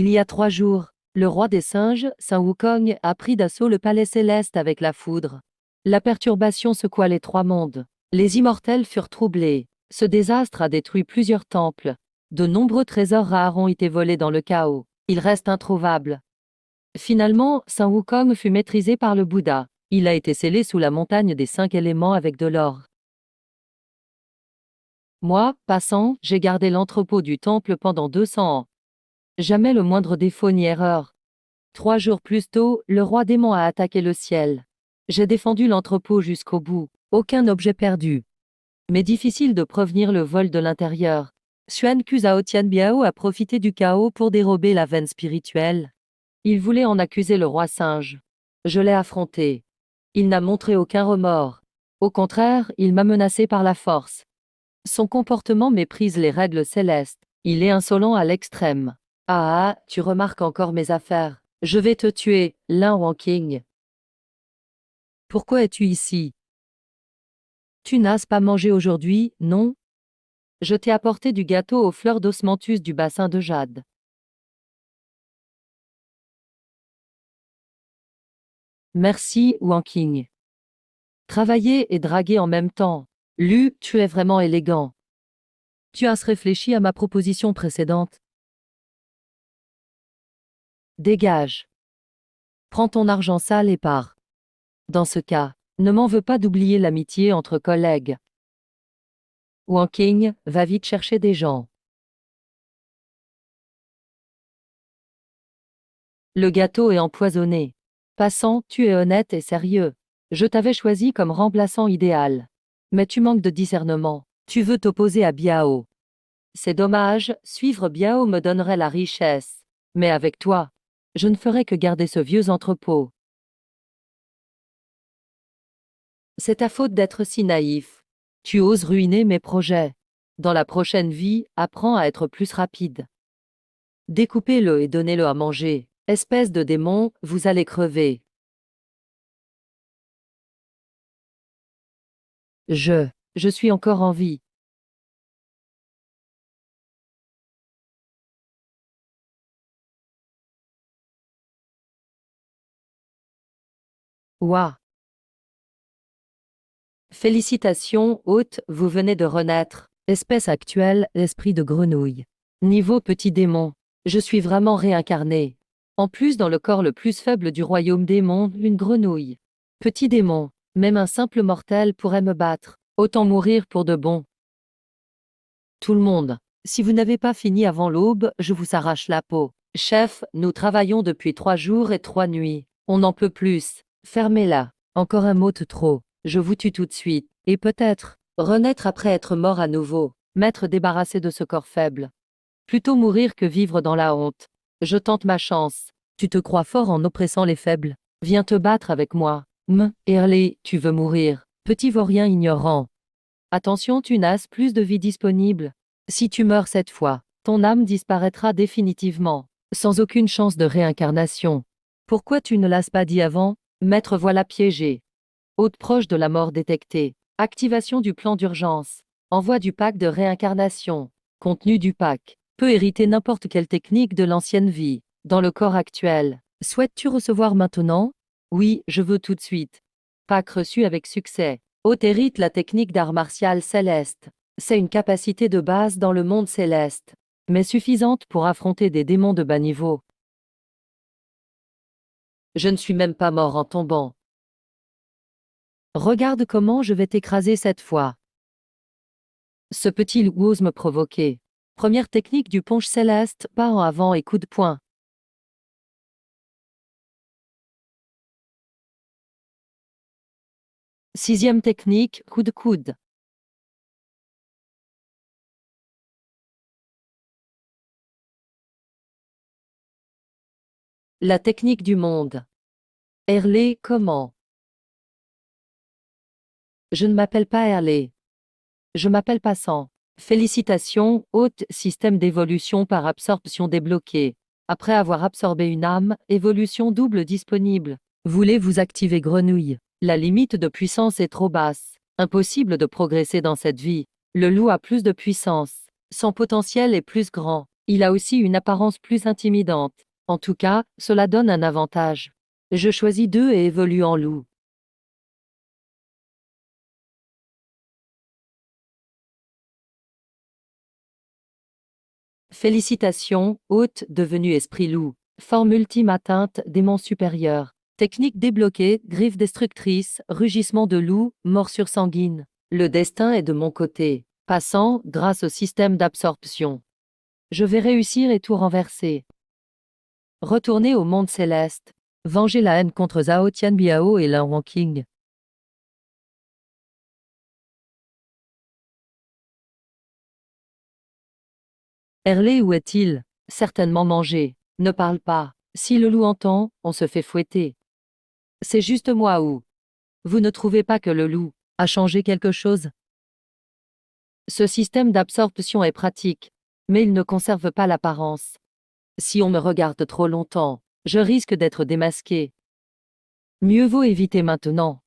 Il y a 3 jours, le roi des singes, Sun Wukong, a pris d'assaut le palais céleste avec la foudre. La perturbation secoua les 3 mondes. Les immortels furent troublés. Ce désastre a détruit plusieurs temples. De nombreux trésors rares ont été volés dans le chaos. Ils restent introuvables. Finalement, Sun Wukong fut maîtrisé par le Bouddha. Il a été scellé sous la montagne des 5 éléments avec de l'or. Moi, passant, j'ai gardé l'entrepôt du temple pendant 200 ans. Jamais le moindre défaut ni erreur. 3 jours plus tôt, le roi démon a attaqué le ciel. J'ai défendu l'entrepôt jusqu'au bout. Aucun objet perdu. Mais difficile de prévenir le vol de l'intérieur. Xuan Ku Zhao Tianbiao a profité du chaos pour dérober la veine spirituelle. Il voulait en accuser le roi singe. Je l'ai affronté. Il n'a montré aucun remords. Au contraire, il m'a menacé par la force. Son comportement méprise les règles célestes. Il est insolent à l'extrême. Ah, tu remarques encore mes affaires. Je vais te tuer, Lin Wangqing. Pourquoi es-tu ici? Tu n'as pas mangé aujourd'hui, non? Je t'ai apporté du gâteau aux fleurs d'osmanthus du bassin de jade. Merci, Wangqing. Travailler et draguer en même temps. Lu, tu es vraiment élégant. Tu as réfléchi à ma proposition précédente. Dégage. Prends ton argent sale et pars. Dans ce cas, ne m'en veux pas d'oublier l'amitié entre collègues. Wangqing, va vite chercher des gens. Le gâteau est empoisonné. Passant, tu es honnête et sérieux. Je t'avais choisi comme remplaçant idéal. Mais tu manques de discernement. Tu veux t'opposer à Biao. C'est dommage, suivre Biao me donnerait la richesse. Mais avec toi, je ne ferai que garder ce vieux entrepôt. C'est ta faute d'être si naïf. Tu oses ruiner mes projets. Dans la prochaine vie, apprends à être plus rapide. Découpez-le et donnez-le à manger. Espèce de démon, vous allez crever. Je suis encore en vie. Ouah. Félicitations, hôte, vous venez de renaître. Espèce actuelle, esprit de grenouille. Niveau petit démon. Je suis vraiment réincarné. En plus dans le corps le plus faible du royaume démon, une grenouille. Petit démon, même un simple mortel pourrait me battre. Autant mourir pour de bon. Tout le monde. Si vous n'avez pas fini avant l'aube, je vous arrache la peau. Chef, nous travaillons depuis 3 jours et 3 nuits. On n'en peut plus. Fermez-la. Encore un mot de trop. Je vous tue tout de suite. Et peut-être, renaître après être mort à nouveau. M'être débarrassé de ce corps faible. Plutôt mourir que vivre dans la honte. Je tente ma chance. Tu te crois fort en oppressant les faibles. Viens te battre avec moi. Hurley, tu veux mourir. Petit vaurien ignorant. Attention, tu n'as plus de vie disponible. Si tu meurs cette fois, ton âme disparaîtra définitivement, sans aucune chance de réincarnation. Pourquoi tu ne l'as pas dit avant? Maître voilà piégé. Hôte proche de la mort détectée. Activation du plan d'urgence. Envoi du pack de réincarnation. Contenu du pack. Peut hériter n'importe quelle technique de l'ancienne vie, dans le corps actuel. Souhaites-tu recevoir maintenant? Oui, je veux tout de suite. Pack reçu avec succès. Hôte hérite la technique d'art martial céleste. C'est une capacité de base dans le monde céleste, mais suffisante pour affronter des démons de bas niveau. Je ne suis même pas mort en tombant. Regarde comment je vais t'écraser cette fois. Ce petit loup ose me provoquer. Première technique du punch céleste, pas en avant et coup de poing. Sixième technique, coup de coude. La technique du monde. Herley, comment? Je ne m'appelle pas Herley. Je m'appelle Passant. Félicitations, hôte, système d'évolution par absorption débloqué. Après avoir absorbé une âme, évolution double disponible. Voulez-vous activer grenouille? La limite de puissance est trop basse. Impossible de progresser dans cette vie. Le loup a plus de puissance. Son potentiel est plus grand. Il a aussi une apparence plus intimidante. En tout cas, cela donne un avantage. Je choisis 2 et évolue en loup. Félicitations, hôte devenu esprit loup. Forme ultime atteinte, démon supérieur. Technique débloquée, griffe destructrice, rugissement de loup, morsure sanguine. Le destin est de mon côté. Passant, grâce au système d'absorption. Je vais réussir et tout renverser. Retourner au monde céleste. Venger la haine contre Zhao Tianbiao et Lin Wangqing. Herlé, où est-il? Certainement mangé. Ne parle pas. Si le loup entend, on se fait fouetter. C'est juste moi ou... Vous ne trouvez pas que le loup a changé quelque chose? Ce système d'absorption est pratique, mais il ne conserve pas l'apparence. Si on me regarde trop longtemps, je risque d'être démasqué. Mieux vaut éviter maintenant.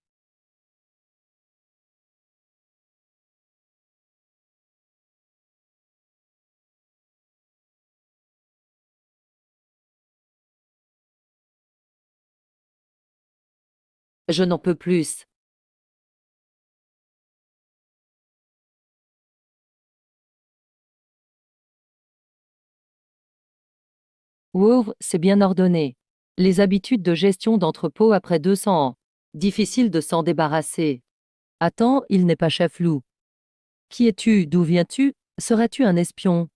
Je n'en peux plus. Wow, c'est bien ordonné. Les habitudes de gestion d'entrepôt après 200 ans. Difficile de s'en débarrasser. Attends, il n'est pas chef loup. Qui es-tu? D'où viens-tu? Serais-tu un espion?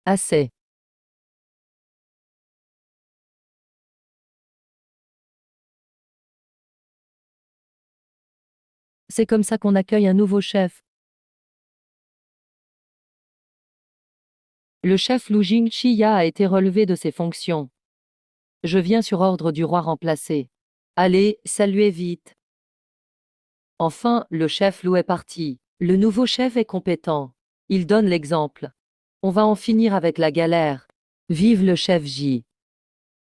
Assez. C'est comme ça qu'on accueille un nouveau chef. Le chef Lu Jingqiya a été relevé de ses fonctions. Je viens sur ordre du roi remplacé. Allez, saluez vite. Enfin, le chef Lu est parti. Le nouveau chef est compétent. Il donne l'exemple. On va en finir avec la galère. Vive le chef J.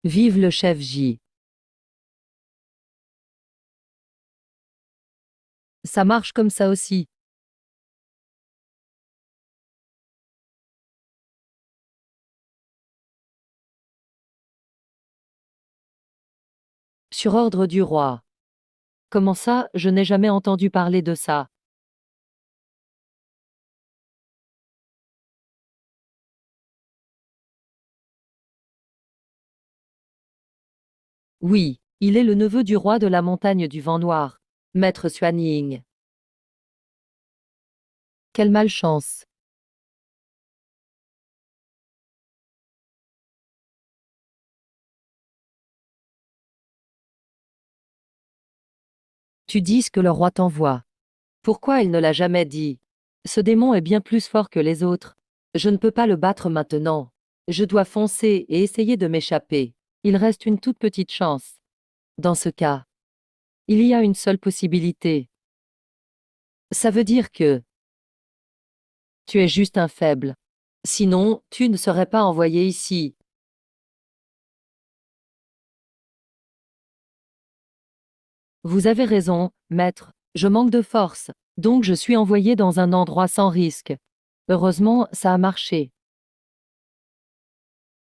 Vive le chef J. Ça marche comme ça aussi. Sur ordre du roi. Comment ça, je n'ai jamais entendu parler de ça. Oui, il est le neveu du roi de la montagne du vent noir. Maître Xuanying. Quelle malchance. Tu dis ce que le roi t'envoie. Pourquoi il ne l'a jamais dit? Ce démon est bien plus fort que les autres. Je ne peux pas le battre maintenant. Je dois foncer et essayer de m'échapper. Il reste une toute petite chance. Dans ce cas, il y a une seule possibilité. Ça veut dire que tu es juste un faible. Sinon, tu ne serais pas envoyé ici. Vous avez raison, maître. Je manque de force. Donc je suis envoyé dans un endroit sans risque. Heureusement, ça a marché.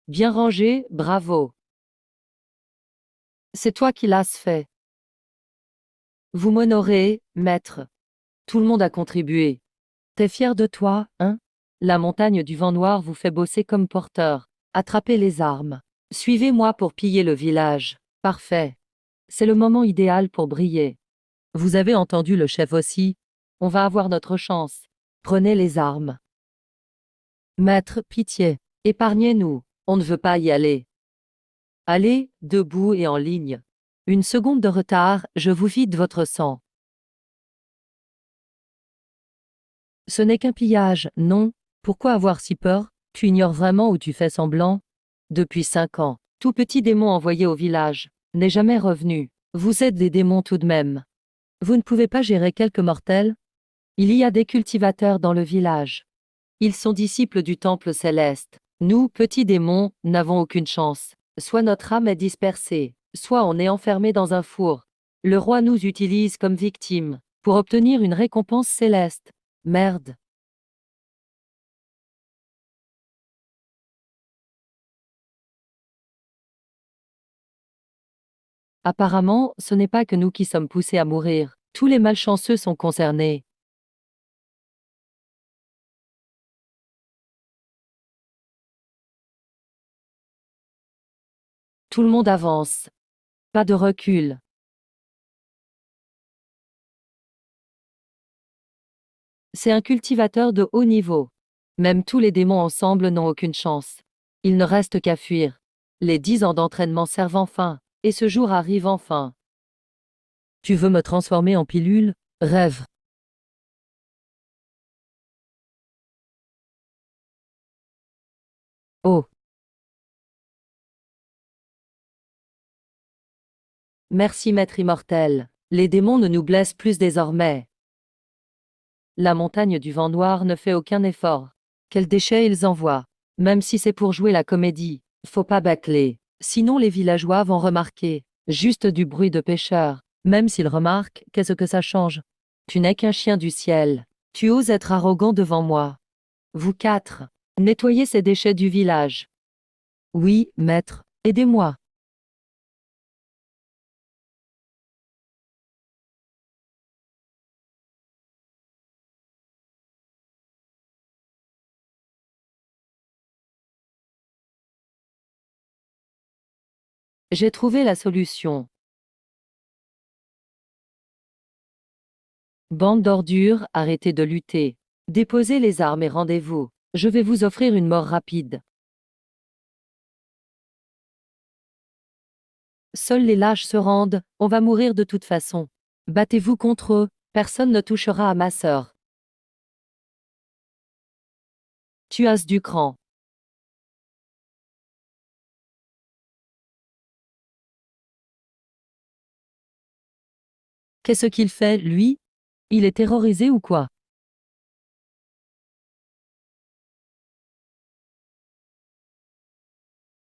Bien rangé, bravo. C'est toi qui l'as fait. Vous m'honorez, maître. Tout le monde a contribué. T'es fier de toi, hein? La montagne du vent noir vous fait bosser comme porteur. Attrapez les armes. Suivez-moi pour piller le village. Parfait. C'est le moment idéal pour briller. Vous avez entendu le chef aussi? On va avoir notre chance. Prenez les armes. Maître, pitié. Épargnez-nous. On ne veut pas y aller. Allez, debout et en ligne. Une seconde de retard, je vous vide votre sang. Ce n'est qu'un pillage, non? Pourquoi avoir si peur? Tu ignores vraiment ou tu fais semblant? Depuis 5 ans, tout petit démon envoyé au village n'est jamais revenu. Vous êtes des démons tout de même. Vous ne pouvez pas gérer quelques mortels? Il y a des cultivateurs dans le village. Ils sont disciples du temple céleste. Nous, petits démons, n'avons aucune chance. Soit notre âme est dispersée, soit on est enfermé dans un four. Le roi nous utilise comme victimes, pour obtenir une récompense céleste. Merde. Apparemment, ce n'est pas que nous qui sommes poussés à mourir. Tous les malchanceux sont concernés. Tout le monde avance. Pas de recul. C'est un cultivateur de haut niveau. Même tous les démons ensemble n'ont aucune chance. Il ne reste qu'à fuir. Les 10 ans d'entraînement servent enfin, et ce jour arrive enfin. Tu veux me transformer en pilule? Rêve. Oh, merci maître immortel. Les démons ne nous blessent plus désormais. La montagne du vent noir ne fait aucun effort. Quels déchets ils envoient. Même si c'est pour jouer la comédie, faut pas bâcler. Sinon les villageois vont remarquer. Juste du bruit de pêcheurs. Même s'ils remarquent, qu'est-ce que ça change? Tu n'es qu'un chien du ciel. Tu oses être arrogant devant moi. Vous quatre, nettoyez ces déchets du village. Oui, maître, aidez-moi. J'ai trouvé la solution. Bande d'ordures, arrêtez de lutter. Déposez les armes et rendez-vous. Je vais vous offrir une mort rapide. Seuls les lâches se rendent, on va mourir de toute façon. Battez-vous contre eux, personne ne touchera à ma sœur. Tu as du cran. Qu'est-ce qu'il fait, lui? Il est terrorisé ou quoi?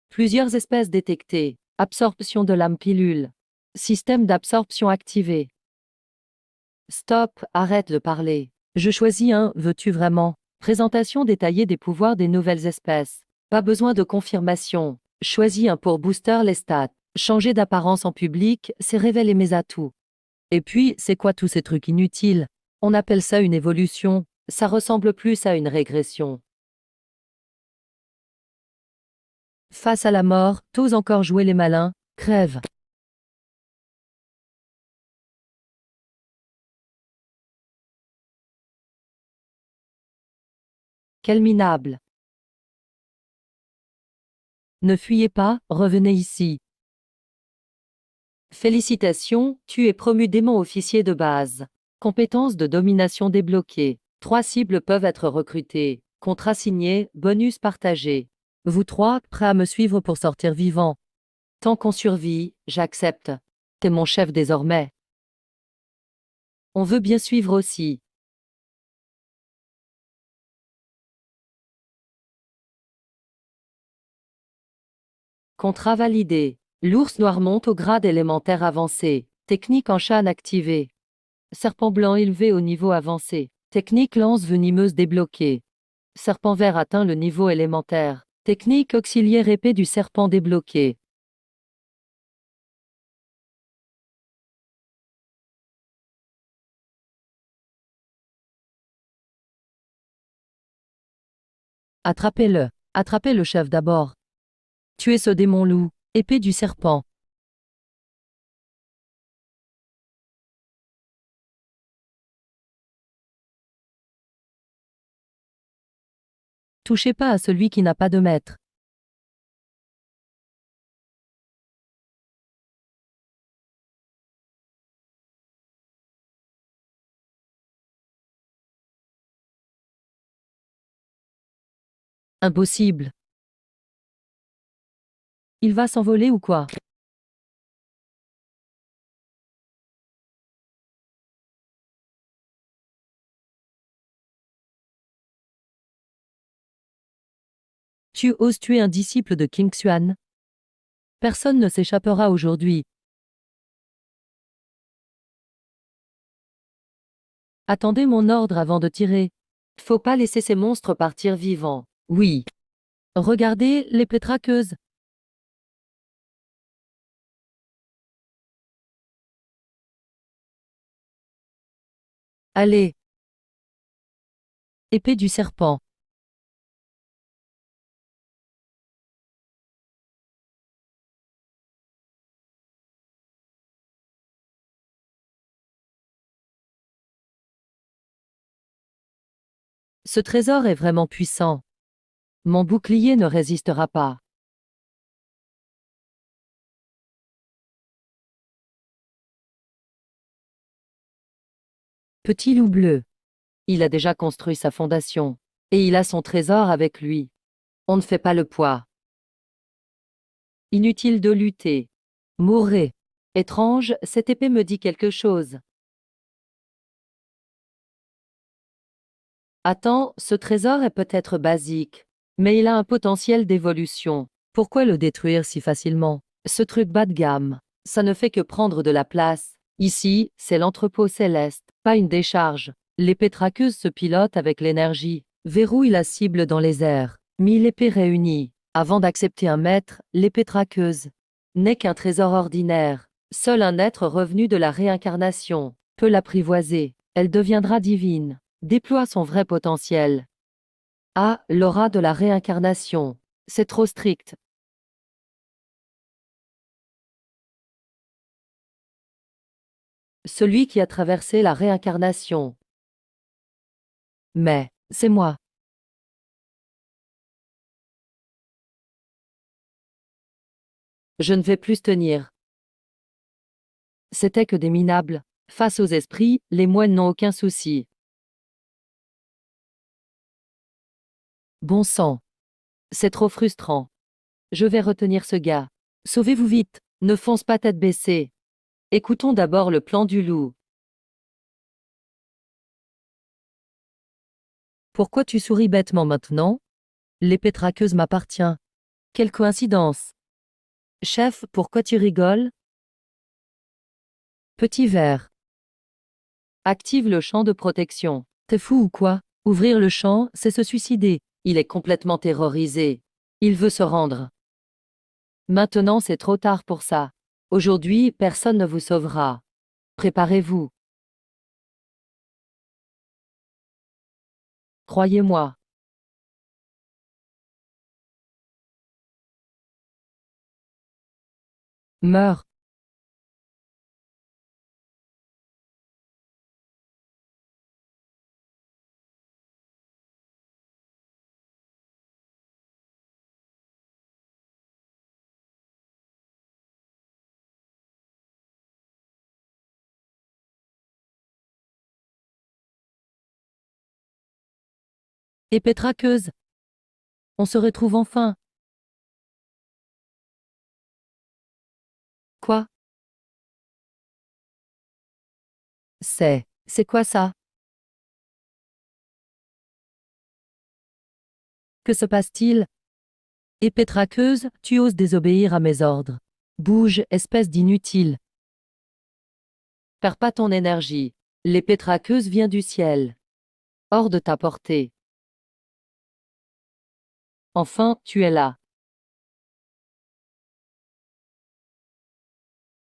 Plusieurs espèces détectées. Absorption de l'âme pilule. Système d'absorption activé. Stop, arrête de parler. Je choisis un, veux-tu vraiment? Présentation détaillée des pouvoirs des nouvelles espèces. Pas besoin de confirmation. Choisis un pour booster les stats. Changer d'apparence en public, c'est révéler mes atouts. Et puis, c'est quoi tous ces trucs inutiles? On appelle ça une évolution. Ça ressemble plus à une régression. Face à la mort, t'oses encore jouer les malins, crève. Quel minable. Ne fuyez pas, revenez ici. Félicitations, tu es promu démon officier de base. Compétences de domination débloquées. 3 cibles peuvent être recrutées. Contrat signé, bonus partagé. Vous trois, prêts à me suivre pour sortir vivant. Tant qu'on survit, j'accepte. T'es mon chef désormais. On veut bien suivre aussi. Contrat validé. L'ours noir monte au grade élémentaire avancé. Technique en chaîne activée. Serpent blanc élevé au niveau avancé. Technique lance venimeuse débloquée. Serpent vert atteint le niveau élémentaire. Technique auxiliaire épée du serpent débloquée. Attrapez-le. Attrapez le chef d'abord. Tuez ce démon loup. Épée du serpent. Touchez pas à celui qui n'a pas de maître. Impossible. Il va s'envoler ou quoi? Tu oses tuer un disciple de King Xuan? Personne ne s'échappera aujourd'hui. Attendez mon ordre avant de tirer. Faut pas laisser ces monstres partir vivants. Oui. Regardez les pétraqueuses. Allez. Épée du serpent. Ce trésor est vraiment puissant. Mon bouclier ne résistera pas. Petit loup bleu. Il a déjà construit sa fondation. Et il a son trésor avec lui. On ne fait pas le poids. Inutile de lutter. Mourrez. Étrange, cette épée me dit quelque chose. Attends, ce trésor est peut-être basique, mais il a un potentiel d'évolution. Pourquoi le détruire si facilement? Ce truc bas de gamme, ça ne fait que prendre de la place. Ici, c'est l'entrepôt céleste, pas une décharge. L'épée traqueuse se pilote avec l'énergie, verrouille la cible dans les airs. 1000 épées réunies. Avant d'accepter un maître, l'épée traqueuse n'est qu'un trésor ordinaire. Seul un être revenu de la réincarnation peut l'apprivoiser. Elle deviendra divine, déploie son vrai potentiel. Ah, l'aura de la réincarnation. C'est trop strict. Celui qui a traversé la réincarnation. Mais, c'est moi. Je ne vais plus tenir. C'était que des minables. Face aux esprits, les moines n'ont aucun souci. Bon sang. C'est trop frustrant. Je vais retenir ce gars. Sauvez-vous vite. Ne fonce pas tête baissée. Écoutons d'abord le plan du loup. Pourquoi tu souris bêtement maintenant? L'épée traqueuse m'appartient. Quelle coïncidence. Chef, pourquoi tu rigoles? Petit verre. Active le champ de protection. T'es fou ou quoi? Ouvrir le champ, c'est se suicider. Il est complètement terrorisé. Il veut se rendre. Maintenant, c'est trop tard pour ça. Aujourd'hui, personne ne vous sauvera. Préparez-vous. Croyez-moi. Meurs. Épée traqueuse. On se retrouve enfin. Quoi? C'est quoi ça? Que se passe-t-il? Épée traqueuse, tu oses désobéir à mes ordres. Bouge, espèce d'inutile. Perds pas ton énergie. L'épée traqueuse vient du ciel. Hors de ta portée. Enfin, tu es là.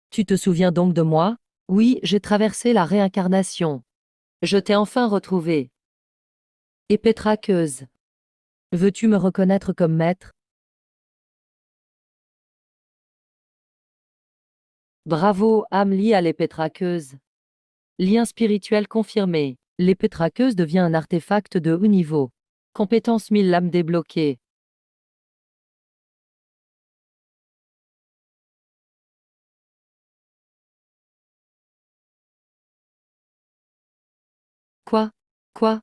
Tu te souviens donc de moi? Oui, j'ai traversé la réincarnation. Je t'ai enfin retrouvé. Épée traqueuse. Veux-tu me reconnaître comme maître? Bravo, âme liée à l'épée traqueuse. Lien spirituel confirmé. L'épée traqueuse devient un artefact de haut niveau. Compétence 1000 lames débloquées. Quoi? Quoi?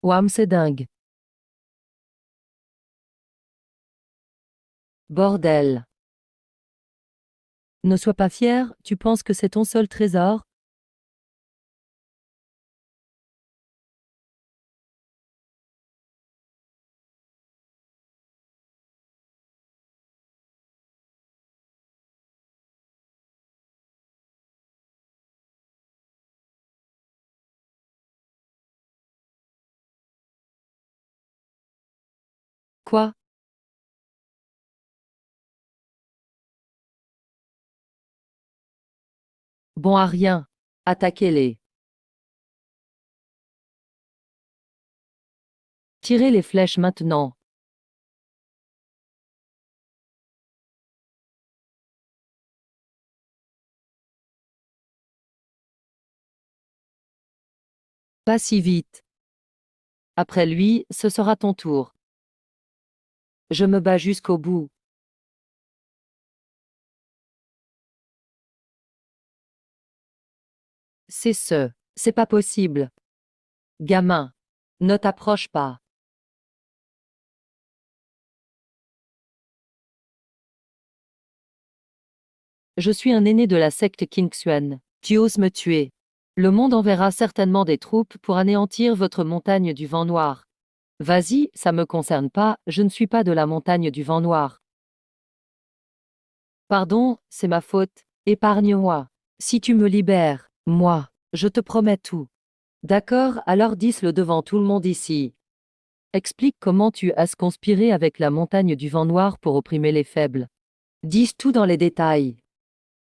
Ouam, c'est dingue. Bordel. Ne sois pas fier, tu penses que c'est ton seul trésor? Quoi? Bon à rien. Attaquez-les. Tirez les flèches maintenant. Pas si vite. Après lui, ce sera ton tour. Je me bats jusqu'au bout. C'est pas possible. Gamin. Ne t'approche pas. Je suis un aîné de la secte Kingsuen. Tu oses me tuer. Le monde enverra certainement des troupes pour anéantir votre montagne du vent noir. Vas-y, ça me concerne pas, je ne suis pas de la montagne du vent noir. Pardon, c'est ma faute. Épargne-moi. Si tu me libères, moi, je te promets tout. D'accord, alors dis-le devant tout le monde ici. Explique comment tu as conspiré avec la montagne du vent noir pour opprimer les faibles. Dis tout dans les détails.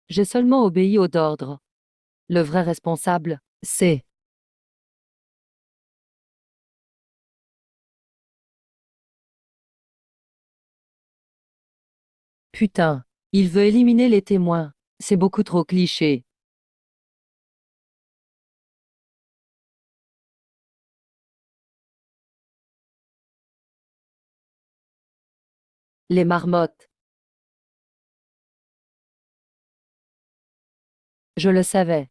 J'ai seulement obéi aux ordres. Le vrai responsable, c'est... Putain, il veut éliminer les témoins. C'est beaucoup trop cliché. Les marmottes. Je le savais.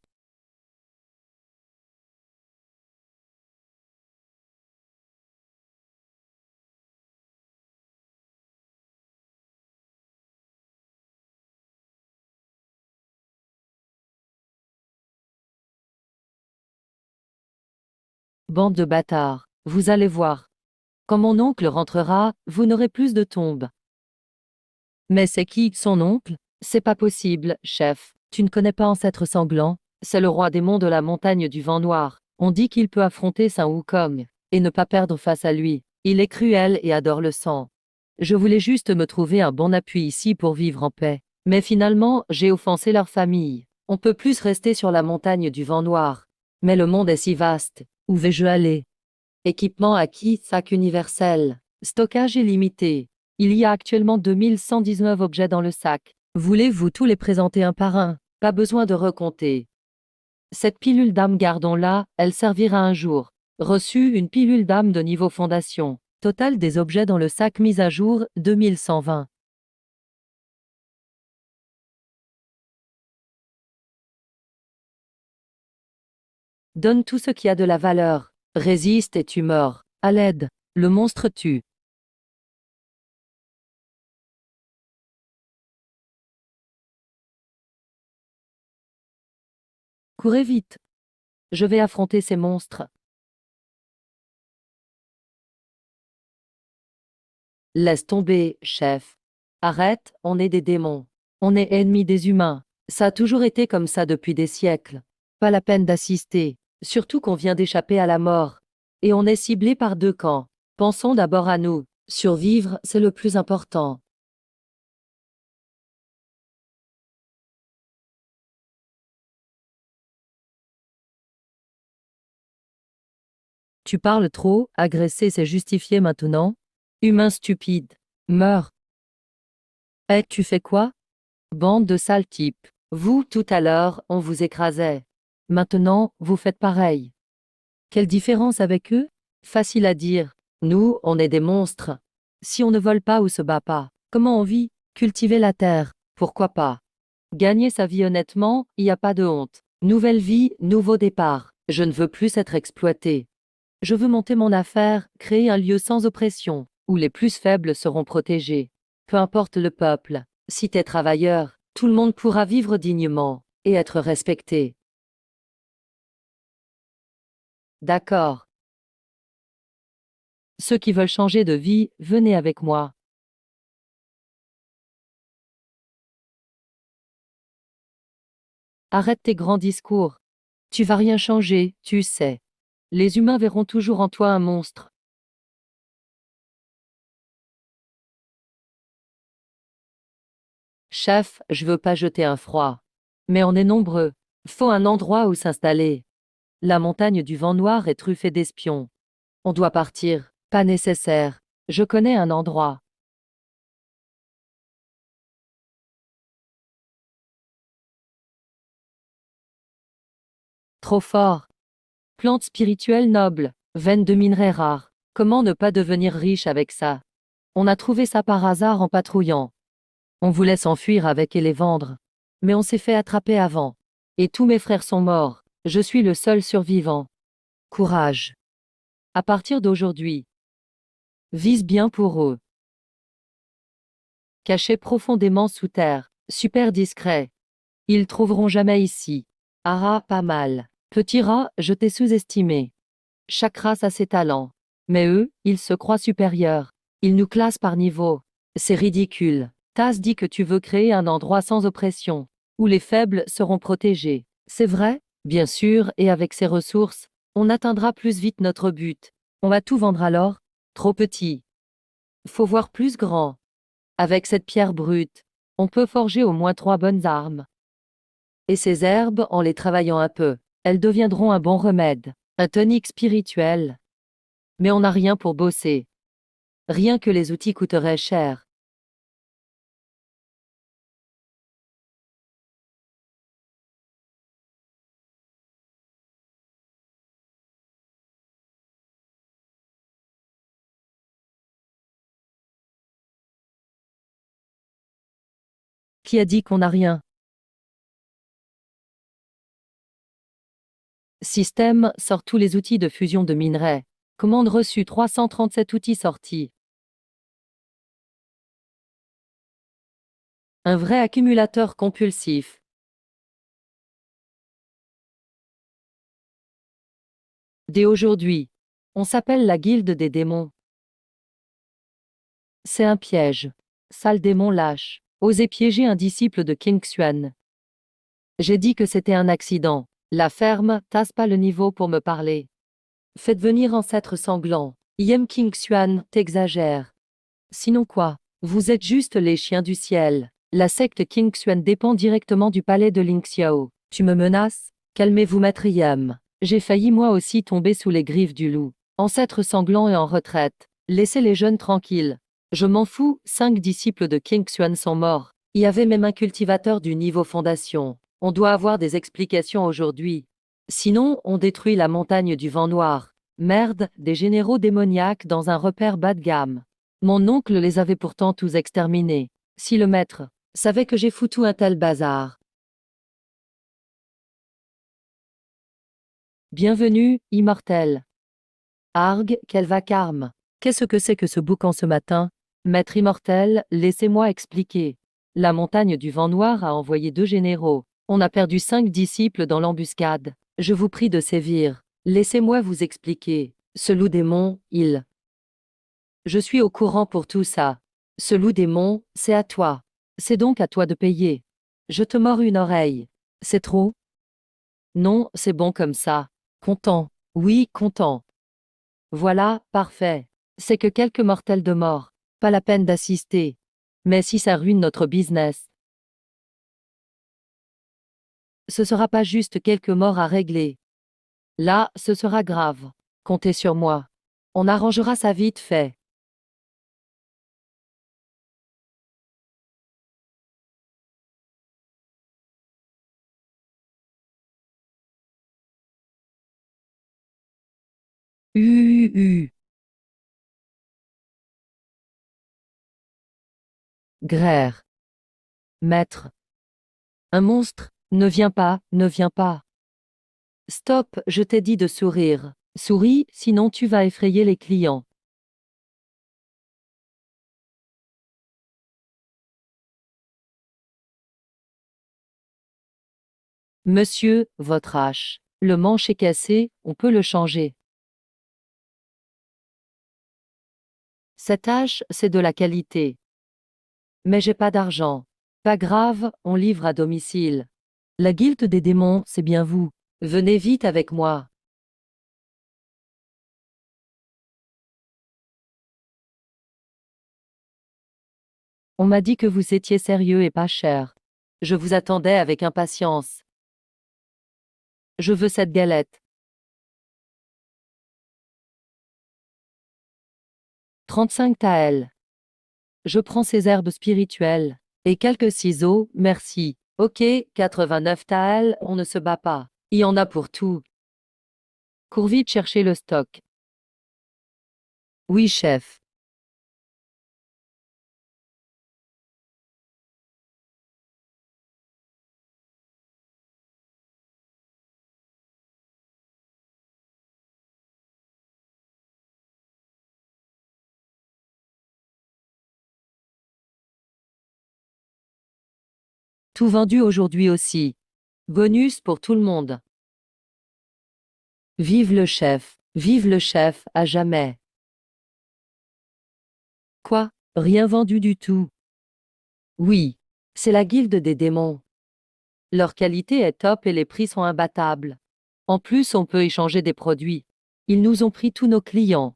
Bande de bâtards. Vous allez voir. Quand mon oncle rentrera, vous n'aurez plus de tombes. Mais c'est qui, son oncle? C'est pas possible, chef. Tu ne connais pas Ancêtre Sanglant? C'est le roi démon de la montagne du vent noir. On dit qu'il peut affronter Saint Wukong et ne pas perdre face à lui. Il est cruel et adore le sang. Je voulais juste me trouver un bon appui ici pour vivre en paix. Mais finalement, j'ai offensé leur famille. On peut plus rester sur la montagne du vent noir. Mais le monde est si vaste. Où vais-je aller? Équipement acquis, sac universel. Stockage illimité. Il y a actuellement 2119 objets dans le sac. Voulez-vous tous les présenter un par un? Pas besoin de recompter. Cette pilule d'âme gardons-la, elle servira un jour. Reçu une pilule d'âme de niveau fondation. Total des objets dans le sac mis à jour, 2120. Donne tout ce qui a de la valeur. Résiste et tu meurs. À l'aide. Le monstre tue. Courez vite. Je vais affronter ces monstres. Laisse tomber, chef. Arrête, on est des démons. On est ennemis des humains. Ça a toujours été comme ça depuis des siècles. Pas la peine d'assister, surtout qu'on vient d'échapper à la mort. Et on est ciblé par deux camps. Pensons d'abord à nous. Survivre, c'est le plus important. Tu parles trop, agresser c'est justifié maintenant. Humain stupide. Meurs. Eh, tu fais quoi? Bande de sales types. Vous, tout à l'heure, on vous écrasait. Maintenant, vous faites pareil. Quelle différence avec eux? Facile à dire. Nous, on est des monstres. Si on ne vole pas ou se bat pas, comment on vit? Cultiver la terre, pourquoi pas? Gagner sa vie honnêtement, il n'y a pas de honte. Nouvelle vie, nouveau départ. Je ne veux plus être exploité. Je veux monter mon affaire, créer un lieu sans oppression, où les plus faibles seront protégés. Peu importe le peuple, si t'es travailleur, tout le monde pourra vivre dignement et être respecté. D'accord. Ceux qui veulent changer de vie, venez avec moi. Arrête tes grands discours. Tu vas rien changer, tu sais. Les humains verront toujours en toi un monstre. Chef, je veux pas jeter un froid. Mais on est nombreux. Faut un endroit où s'installer. La montagne du vent noir est truffée d'espions. On doit partir. Pas nécessaire. Je connais un endroit. Trop fort. Plante spirituelle noble. Veine de minerais rares. Comment ne pas devenir riche avec ça? On a trouvé ça par hasard en patrouillant. On voulait s'enfuir avec et les vendre. Mais on s'est fait attraper avant. Et tous mes frères sont morts. Je suis le seul survivant. Courage. À partir d'aujourd'hui, vise bien pour eux. Caché profondément sous terre, super discret. Ils trouveront jamais ici. Ah, pas mal. Petit rat, je t'ai sous-estimé. Chaque race a ses talents. Mais eux, ils se croient supérieurs. Ils nous classent par niveau. C'est ridicule. Taz dit que tu veux créer un endroit sans oppression, où les faibles seront protégés. C'est vrai? Bien sûr, et avec ces ressources, on atteindra plus vite notre but. On va tout vendre alors? Trop petit. Faut voir plus grand. Avec cette pierre brute, on peut forger au moins 3 bonnes armes. Et ces herbes, en les travaillant un peu, elles deviendront un bon remède, un tonique spirituel. Mais on n'a rien pour bosser. Rien que les outils coûteraient cher. Qui a dit qu'on n'a rien? Système sort tous les outils de fusion de minerais. Commande reçue 337 outils sortis. Un vrai accumulateur compulsif. Dès aujourd'hui, on s'appelle la Guilde des démons. C'est un piège. Sale démon lâche. Osez piéger un disciple de King Xuan. J'ai dit que c'était un accident. La ferme, tasse pas le niveau pour me parler. Faites venir ancêtre sanglant. Yem King Xuan, t'exagères. Sinon quoi? Vous êtes juste les chiens du ciel. La secte King Xuan dépend directement du palais de Ling Xiao. Tu me menaces? Calmez-vous, maître Yem. J'ai failli moi aussi tomber sous les griffes du loup. Ancêtre sanglant et en retraite. Laissez les jeunes tranquilles. Je m'en fous, 5 disciples de King Xuan sont morts. Il y avait même un cultivateur du niveau fondation. On doit avoir des explications aujourd'hui. Sinon, on détruit la montagne du vent noir. Merde, des généraux démoniaques dans un repère bas de gamme. Mon oncle les avait pourtant tous exterminés. Si le maître savait que j'ai foutu un tel bazar. Bienvenue, immortel. Arg, quel vacarme. Qu'est-ce que c'est que ce boucan ce matin? Maître immortel, laissez-moi expliquer. La montagne du vent noir a envoyé 2 généraux. On a perdu 5 disciples dans l'embuscade. Je vous prie de sévir. Laissez-moi vous expliquer. Ce loup démon, il... Je suis au courant pour tout ça. Ce loup démon, c'est à toi. C'est donc à toi de payer. Je te mords une oreille. C'est trop? Non, c'est bon comme ça. Content. Oui, content. Voilà, parfait. C'est que quelques mortels de mort. Pas la peine d'assister. Mais si ça ruine notre business, ce sera pas juste quelques morts à régler. Là, ce sera grave. Comptez sur moi. On arrangera ça vite fait. Uh. Grère. Maître. Un monstre? Ne viens pas, ne viens pas. Stop, je t'ai dit de sourire. Souris, sinon tu vas effrayer les clients. Monsieur, votre hache. Le manche est cassé, on peut le changer. Cette hache, c'est de la qualité. Mais j'ai pas d'argent. Pas grave, on livre à domicile. La guilde des démons, c'est bien vous. Venez vite avec moi. On m'a dit que vous étiez sérieux et pas cher. Je vous attendais avec impatience. Je veux cette galette. 35 taels. Je prends ces herbes spirituelles. Et quelques ciseaux, merci. Ok, 89 taels, on ne se bat pas. Il y en a pour tout. Cours vite chercher le stock. Oui, chef. Tout vendu aujourd'hui aussi. Bonus pour tout le monde. Vive le chef, à jamais. Quoi? Rien vendu du tout. Oui. C'est la guilde des démons. Leur qualité est top et les prix sont imbattables. En plus, on peut échanger des produits. Ils nous ont pris tous nos clients.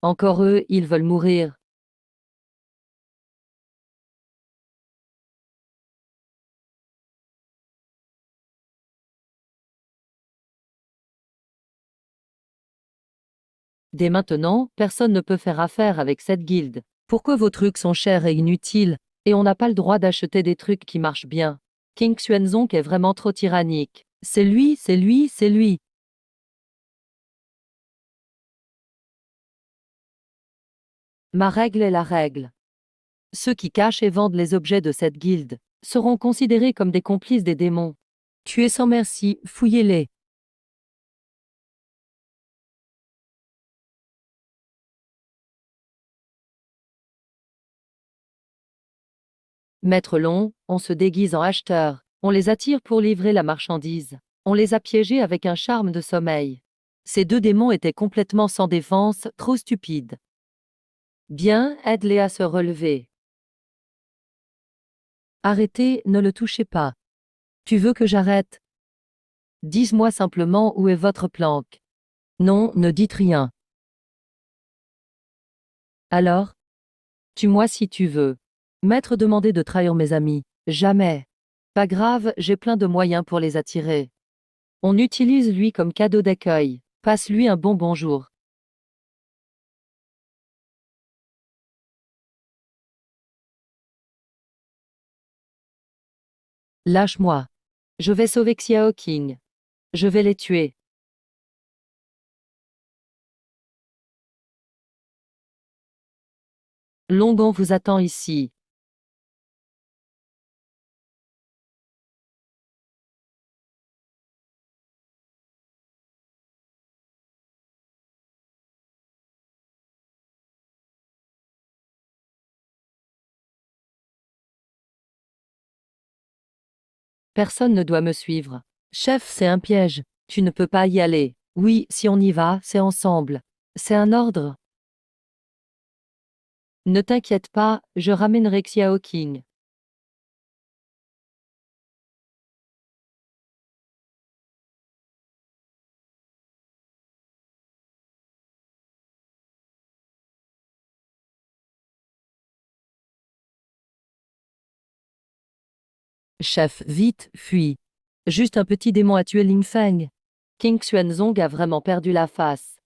Encore eux, ils veulent mourir. Dès maintenant, personne ne peut faire affaire avec cette guilde. Pourquoi vos trucs sont chers et inutiles, et on n'a pas le droit d'acheter des trucs qui marchent bien? King Xuanzong est vraiment trop tyrannique. C'est lui, c'est lui, c'est lui. Ma règle est la règle. Ceux qui cachent et vendent les objets de cette guilde seront considérés comme des complices des démons. Tuez sans merci, fouillez-les. Maître Long, on se déguise en acheteur, on les attire pour livrer la marchandise. On les a piégés avec un charme de sommeil. Ces deux démons étaient complètement sans défense, trop stupides. Bien, aide-les à se relever. Arrêtez, ne le touchez pas. Tu veux que j'arrête? Dis-moi simplement où est votre planque. Non, ne dites rien. Alors? Tue-moi si tu veux. Maître demandait de trahir mes amis. Jamais. Pas grave, j'ai plein de moyens pour les attirer. On utilise lui comme cadeau d'accueil. Passe-lui un bon bonjour. Lâche-moi. Je vais sauver Xiao King. Je vais les tuer. Longon vous attend ici. Personne ne doit me suivre. Chef, c'est un piège. Tu ne peux pas y aller. Oui, si on y va, c'est ensemble. C'est un ordre. Ne t'inquiète pas, je ramènerai Xiao King. Chef, vite, fuis. Juste un petit démon a tué Ling Feng. King Xuanzong a vraiment perdu la face.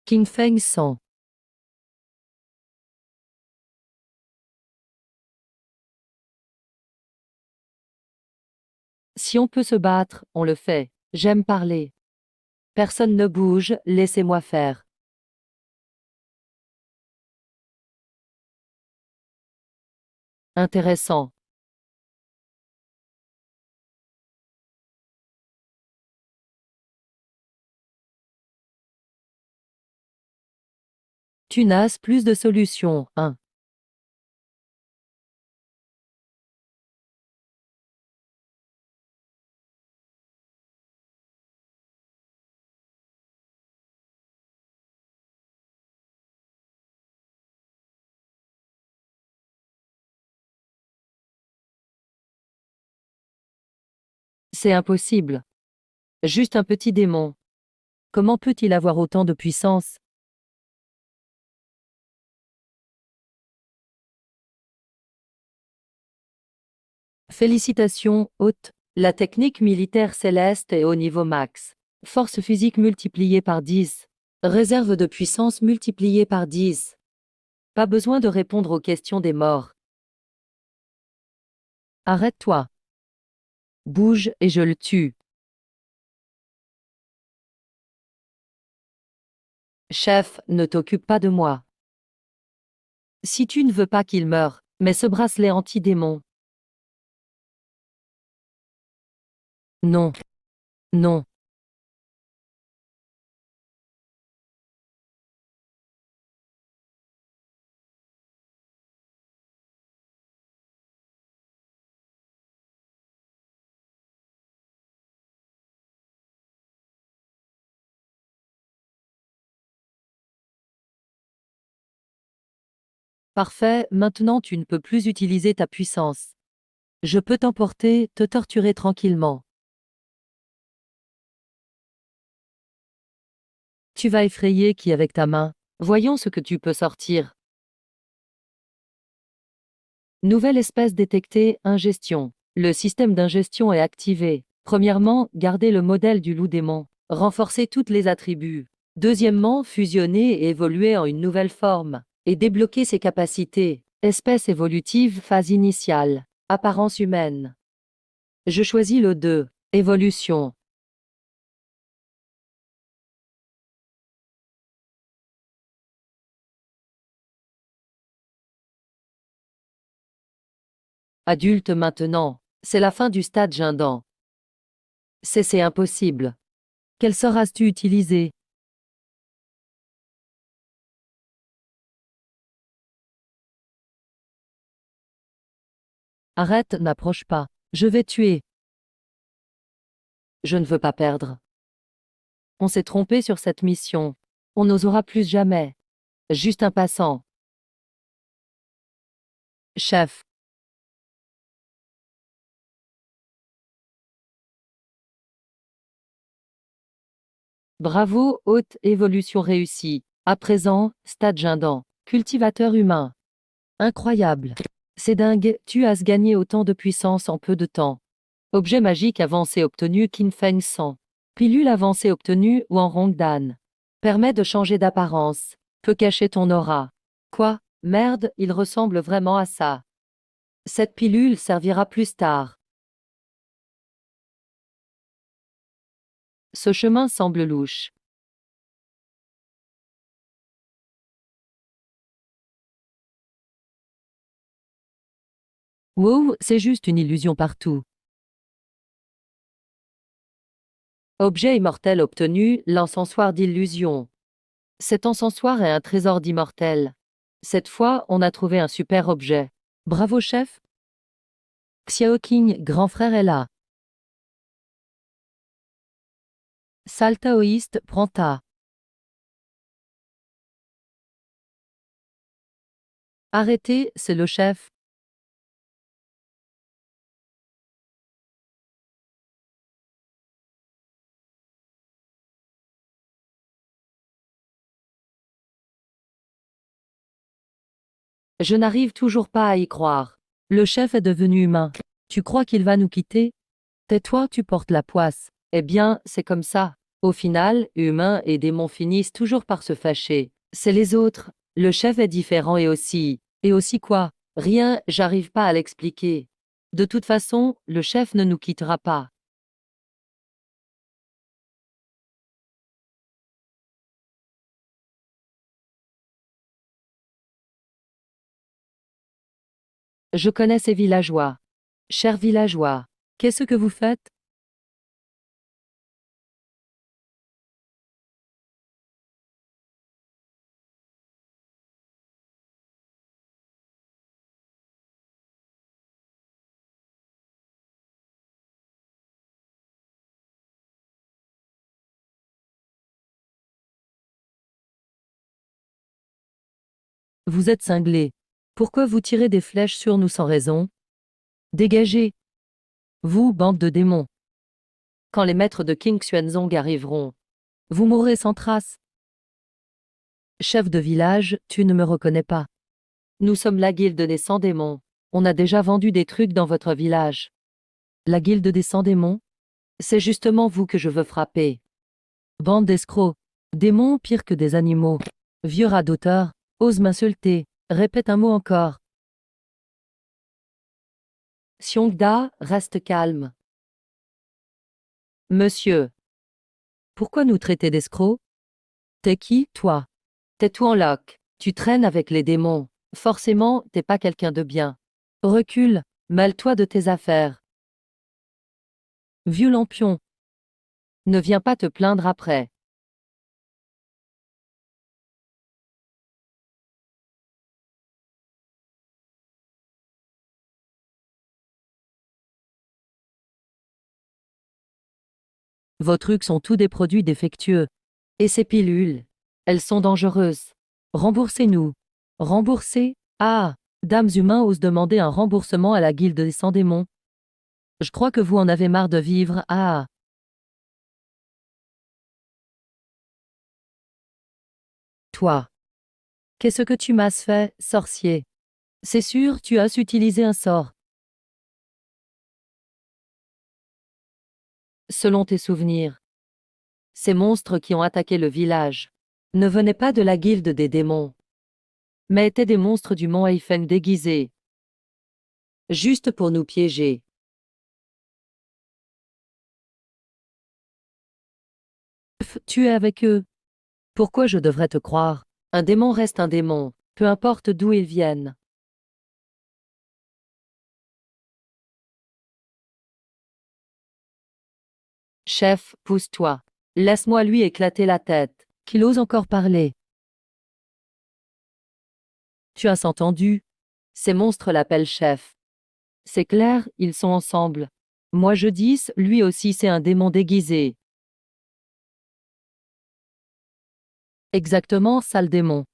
King Feng 100. Si on peut se battre, on le fait. J'aime parler. Personne ne bouge, laissez-moi faire. Intéressant. Tu n'as plus de solution, hein. C'est impossible. Juste un petit démon. Comment peut-il avoir autant de puissance? Félicitations, hôte. La technique militaire céleste est au niveau max. Force physique multipliée par 10. Réserve de puissance multipliée par 10. Pas besoin de répondre aux questions des morts. Arrête-toi. Bouge et je le tue. Chef, ne t'occupe pas de moi. Si tu ne veux pas qu'il meure, mets ce bracelet anti-démon. Non. Non. Parfait, maintenant tu ne peux plus utiliser ta puissance. Je peux t'emporter, te torturer tranquillement. Tu vas effrayer qui avec ta main? Voyons ce que tu peux sortir. Nouvelle espèce détectée, ingestion. Le système d'ingestion est activé. Premièrement, garder le modèle du loup démon. Renforcer toutes les attributs. Deuxièmement, fusionner et évoluer en une nouvelle forme. Et débloquer ses capacités. Espèce évolutive, phase initiale. Apparence humaine. Je choisis le 2. Évolution. Adulte maintenant. C'est la fin du stade Gindan. C'est impossible. Quel sort as-tu utilisé? Arrête, n'approche pas. Je vais tuer. Je ne veux pas perdre. On s'est trompé sur cette mission. On n'osera plus jamais. Juste un passant. Chef. Bravo, haute évolution réussie. À présent, stade Gindan. Cultivateur humain. Incroyable. C'est dingue, tu as gagné autant de puissance en peu de temps. Objet magique avancé obtenu Qin Feng 100. Pilule avancée obtenue Wanrong Dan. Permet de changer d'apparence. Peut cacher ton aura. Quoi? Merde, il ressemble vraiment à ça. Cette pilule servira plus tard. Ce chemin semble louche. Wow, c'est juste une illusion partout. Objet immortel obtenu, l'encensoir d'illusion. Cet encensoir est un trésor d'immortel. Cette fois, on a trouvé un super objet. Bravo chef. Xiao King, grand frère est là. Sale taoïste, prends ta. Arrêtez, c'est le chef. Je n'arrive toujours pas à y croire. Le chef est devenu humain. Tu crois qu'il va nous quitter? Tais-toi, tu portes la poisse. Eh bien, c'est comme ça. Au final, humains et démons finissent toujours par se fâcher. C'est les autres. Le chef est différent et aussi. Et aussi quoi? Rien, j'arrive pas à l'expliquer. De toute façon, le chef ne nous quittera pas. Je connais ces villageois. Chers villageois, qu'est-ce que vous faites? Vous êtes cinglés. Pourquoi vous tirez des flèches sur nous sans raison? Dégagez! Vous, bande de démons! Quand les maîtres de King Xuanzong arriveront, vous mourrez sans trace. Chef de village, tu ne me reconnais pas. Nous sommes la guilde des 100 démons. On a déjà vendu des trucs dans votre village. La guilde des 100 démons? C'est justement vous que je veux frapper. Bande d'escrocs. Démons pires que des animaux. Vieux radoteur, ose m'insulter. Répète un mot encore. Xiongda, reste calme. Monsieur. Pourquoi nous traiter d'escrocs? T'es qui, toi? T'es tout en loc. Tu traînes avec les démons. Forcément, t'es pas quelqu'un de bien. Recule, mêle-toi de tes affaires. Vieux lampion. Ne viens pas te plaindre après. Vos trucs sont tous des produits défectueux. Et ces pilules, elles sont dangereuses. Remboursez-nous. Rembourser? Ah, dames humains osent demander un remboursement à la guilde des 100 démons. Je crois que vous en avez marre de vivre. Ah. Toi. Qu'est-ce que tu m'as fait, sorcier? C'est sûr, tu as utilisé un sort. Selon tes souvenirs, ces monstres qui ont attaqué le village ne venaient pas de la guilde des démons, mais étaient des monstres du mont Eiffel déguisés, juste pour nous piéger. Tu es avec eux. Pourquoi je devrais te croire? Un démon reste un démon, peu importe d'où ils viennent. Chef, pousse-toi. Laisse-moi lui éclater la tête. Qu'il ose encore parler. Tu as entendu? Ces monstres l'appellent chef. C'est clair, ils sont ensemble. Moi je dis, lui aussi c'est un démon déguisé. Exactement, sale démon.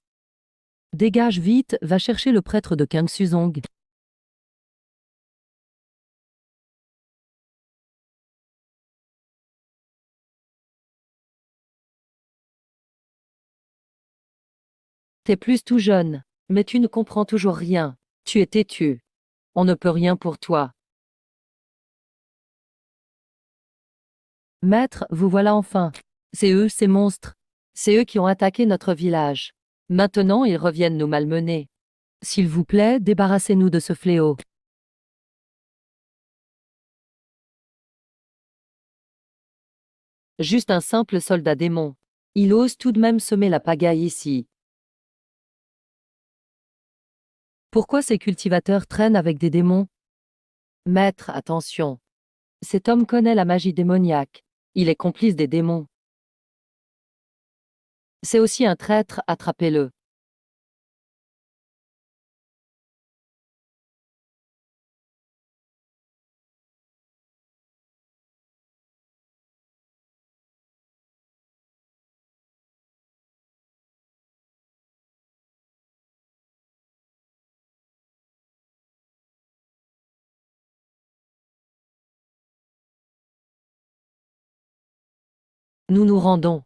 Dégage vite, va chercher le prêtre de Kang Suzong. T'es plus tout jeune, mais tu ne comprends toujours rien. Tu es têtu. On ne peut rien pour toi. Maître, vous voilà enfin. C'est eux, ces monstres. C'est eux qui ont attaqué notre village. Maintenant ils reviennent nous malmener. S'il vous plaît, débarrassez-nous de ce fléau. Juste un simple soldat démon. Il ose tout de même semer la pagaille ici. Pourquoi ces cultivateurs traînent avec des démons? Maître, attention. Cet homme connaît la magie démoniaque. Il est complice des démons. C'est aussi un traître, attrapez-le. Nous nous rendons.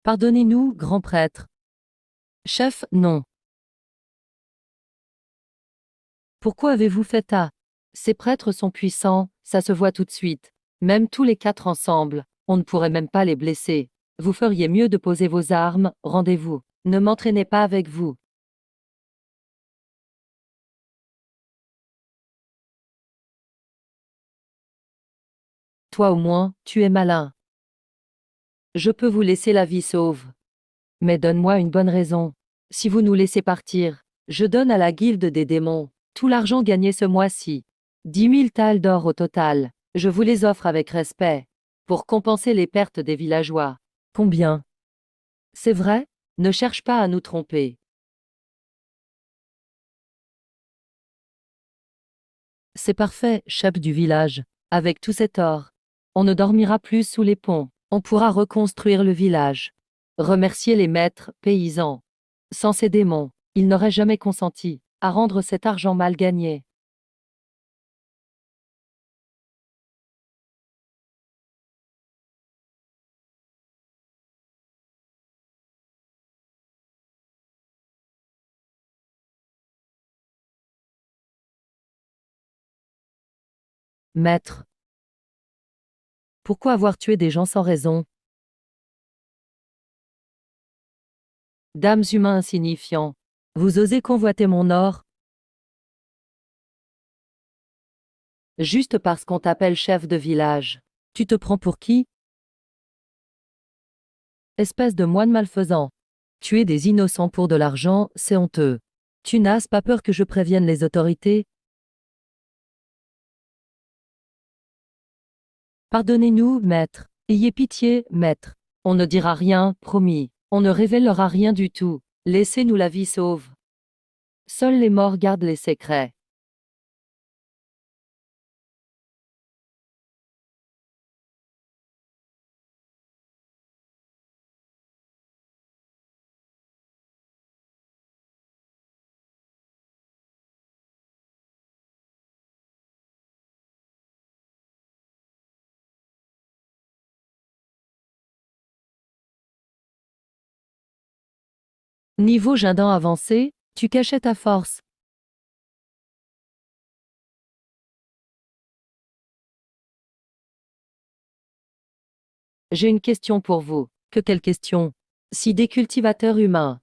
Pardonnez-nous, grand prêtre. Chef, non. Pourquoi avez-vous fait ça? Ces prêtres sont puissants, ça se voit tout de suite. Même tous les 4 ensemble, on ne pourrait même pas les blesser. Vous feriez mieux de poser vos armes, rendez-vous. Ne m'entraînez pas avec vous. Toi au moins, tu es malin. Je peux vous laisser la vie sauve. Mais donne-moi une bonne raison. Si vous nous laissez partir, je donne à la guilde des démons tout l'argent gagné ce mois-ci. 10 000 thalles d'or au total. Je vous les offre avec respect. Pour compenser les pertes des villageois. Combien? C'est vrai? Ne cherche pas à nous tromper. C'est parfait, chef du village. Avec tout cet or, on ne dormira plus sous les ponts. On pourra reconstruire le village. Remercier les maîtres, paysans. Sans ces démons, ils n'auraient jamais consenti à rendre cet argent mal gagné. Maître. Pourquoi avoir tué des gens sans raison? Dames humains insignifiants. Vous osez convoiter mon or? Juste parce qu'on t'appelle chef de village. Tu te prends pour qui? Espèce de moine malfaisant. Tuer des innocents pour de l'argent, c'est honteux. Tu n'as pas peur que je prévienne les autorités? Pardonnez-nous, maître. Ayez pitié, maître. On ne dira rien, promis. On ne révélera rien du tout. Laissez-nous la vie sauve. Seuls les morts gardent les secrets. Niveau Jindan avancé, tu cachais ta force. J'ai une question pour vous. Que quelle question? Si des cultivateurs humains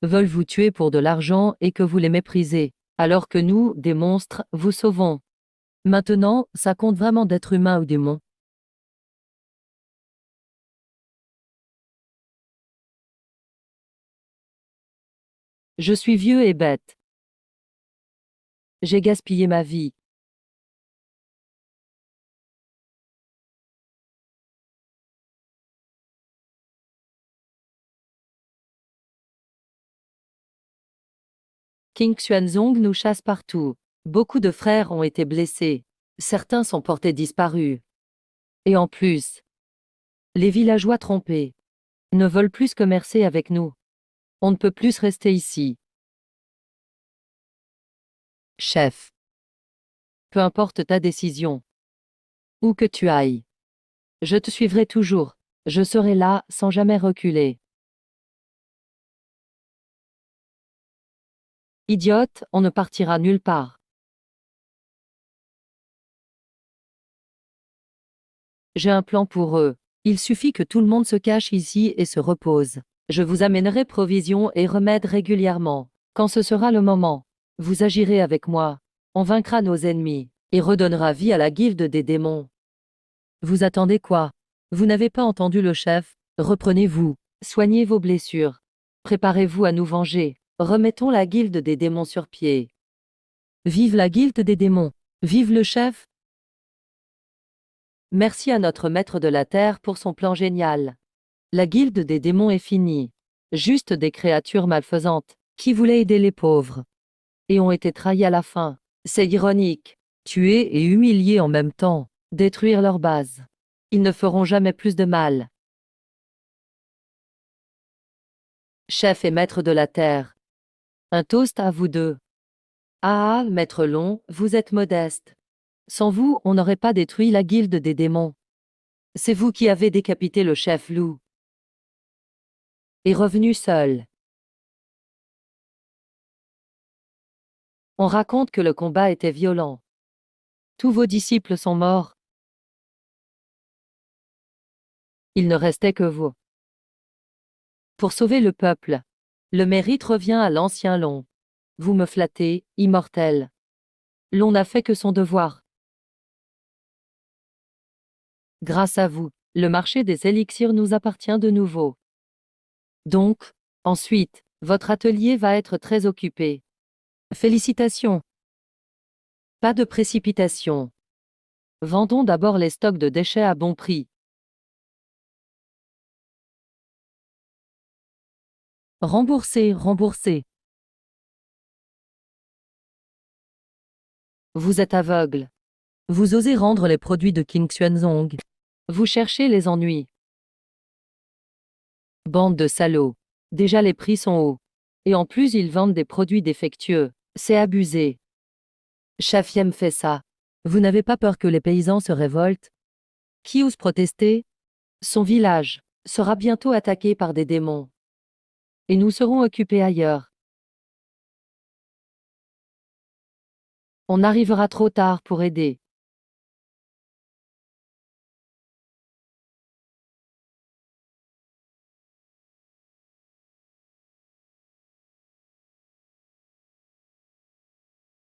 veulent vous tuer pour de l'argent et que vous les méprisez, alors que nous, des monstres, vous sauvons. Maintenant, ça compte vraiment d'être humain ou démon? Je suis vieux et bête. J'ai gaspillé ma vie. King Xuanzong nous chasse partout. Beaucoup de frères ont été blessés. Certains sont portés disparus. Et en plus, les villageois trompés ne veulent plus commercer avec nous. On ne peut plus rester ici. Chef, peu importe ta décision, où que tu ailles, je te suivrai toujours. Je serai là sans jamais reculer. Idiote, on ne partira nulle part. J'ai un plan pour eux. Il suffit que tout le monde se cache ici et se repose. Je vous amènerai provisions et remèdes régulièrement. Quand ce sera le moment, vous agirez avec moi. On vaincra nos ennemis et redonnera vie à la guilde des démons. Vous attendez quoi? Vous n'avez pas entendu le chef? Reprenez-vous. Soignez vos blessures. Préparez-vous à nous venger. Remettons la guilde des démons sur pied. Vive la guilde des démons. Vive le chef. Merci à notre maître de la terre pour son plan génial. La guilde des démons est finie. Juste des créatures malfaisantes, qui voulaient aider les pauvres. Et ont été trahis à la fin. C'est ironique. Tuer et humilier en même temps. Détruire leur base. Ils ne feront jamais plus de mal. Chef et maître de la terre. Un toast à vous deux. Ah, maître Long, vous êtes modeste. Sans vous, on n'aurait pas détruit la guilde des démons. C'est vous qui avez décapité le chef loup. Et revenu seul. On raconte que le combat était violent. Tous vos disciples sont morts. Il ne restait que vous. Pour sauver le peuple, le mérite revient à l'ancien Long. Vous me flattez, immortel. L'on n'a fait que son devoir. Grâce à vous, le marché des élixirs nous appartient de nouveau. Donc, ensuite, votre atelier va être très occupé. Félicitations. Pas de précipitation. Vendons d'abord les stocks de déchets à bon prix. Remboursez, remboursez. Vous êtes aveugle. Vous osez rendre les produits de King Xuanzong. Vous cherchez les ennuis. Bande de salauds. Déjà les prix sont hauts. Et en plus ils vendent des produits défectueux. C'est abusé. Chafiem fait ça. Vous n'avez pas peur que les paysans se révoltent? Qui ose protester? Son village sera bientôt attaqué par des démons. Et nous serons occupés ailleurs. On arrivera trop tard pour aider.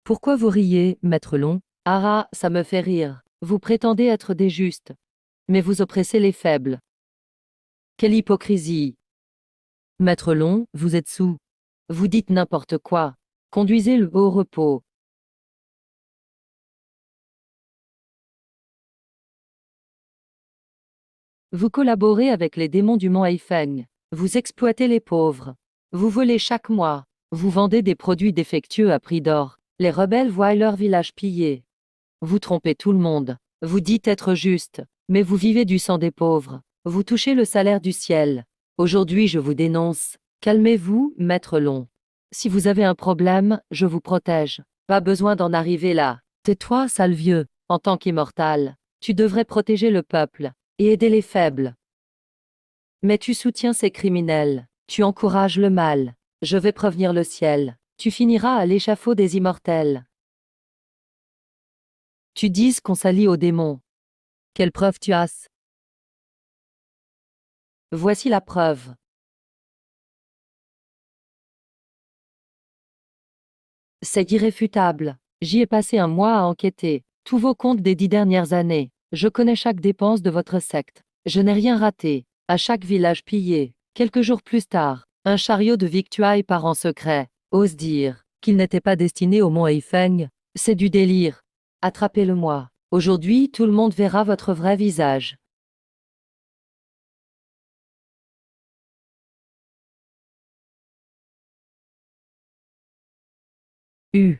Pourquoi vous riez, maître Long? Ah, ça me fait rire. Vous prétendez être des justes. Mais vous oppressez les faibles. Quelle hypocrisie! Maître Long, vous êtes saoul. Vous dites n'importe quoi. Conduisez-le au repos. Vous collaborez avec les démons du mont Haifeng. Vous exploitez les pauvres. Vous volez chaque mois. Vous vendez des produits défectueux à prix d'or. Les rebelles voient leur village pillé. Vous trompez tout le monde. Vous dites être juste, mais vous vivez du sang des pauvres. Vous touchez le salaire du ciel. Aujourd'hui, je vous dénonce. Calmez-vous, maître Long. Si vous avez un problème, je vous protège. Pas besoin d'en arriver là. Tais-toi, sale vieux. En tant qu'immortal, tu devrais protéger le peuple et aider les faibles. Mais tu soutiens ces criminels. Tu encourages le mal. Je vais prévenir le ciel. Tu finiras à l'échafaud des immortels. Tu dises qu'on s'allie aux démons. Quelle preuve tu as? Voici la preuve. C'est irréfutable. J'y ai passé un mois à enquêter. Tous vos comptes des 10 dernières années. Je connais chaque dépense de votre secte. Je n'ai rien raté. À chaque village pillé, quelques jours plus tard, un chariot de victuailles part en secret. Ose dire qu'il n'était pas destiné au mont Haifeng. C'est du délire. Attrapez-le-moi. Aujourd'hui, tout le monde verra votre vrai visage. Je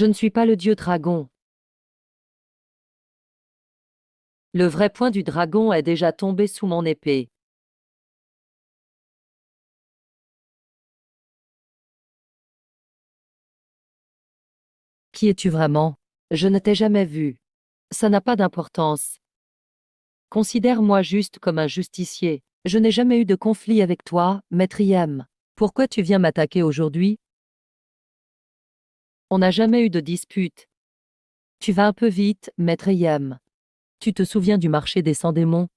ne suis pas le dieu dragon. Le vrai point du dragon est déjà tombé sous mon épée. Qui es-tu vraiment? Je ne t'ai jamais vu. Ça n'a pas d'importance. Considère-moi juste comme un justicier. Je n'ai jamais eu de conflit avec toi, maître Yam. Pourquoi tu viens m'attaquer aujourd'hui? On n'a jamais eu de dispute. Tu vas un peu vite, maître Yam. Tu te souviens du marché des 100 démons?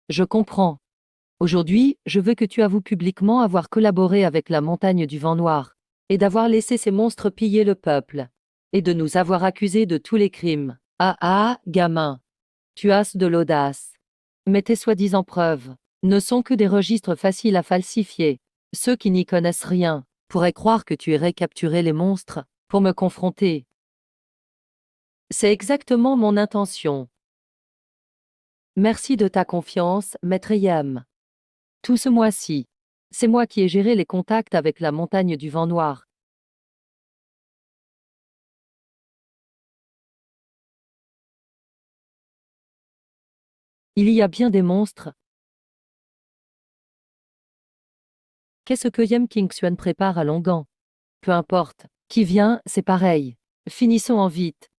Je comprends. Aujourd'hui, je veux que tu avoues publiquement avoir collaboré avec la montagne du vent noir, et d'avoir laissé ces monstres piller le peuple, et de nous avoir accusés de tous les crimes. Ah, gamin, tu as de l'audace. Mais tes soi-disant preuves ne sont que des registres faciles à falsifier. Ceux qui n'y connaissent rien pourraient croire que tu irais capturer les monstres pour me confronter. C'est exactement mon intention. Merci de ta confiance, maître Yam. Tout ce mois-ci, c'est moi qui ai géré les contacts avec la montagne du vent noir. Il y a bien des monstres. Qu'est-ce que Yam Kingxuan prépare à Longan? Peu importe. Qui vient, c'est pareil. Finissons en vite.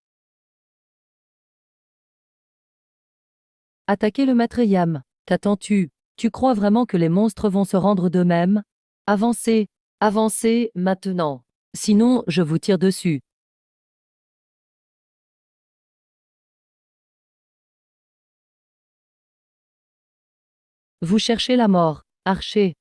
Attaquer le maître Yam. Qu'attends-tu? Tu crois vraiment que les monstres vont se rendre d'eux-mêmes? Avancez, avancez, maintenant. Sinon, je vous tire dessus. Vous cherchez la mort, archer.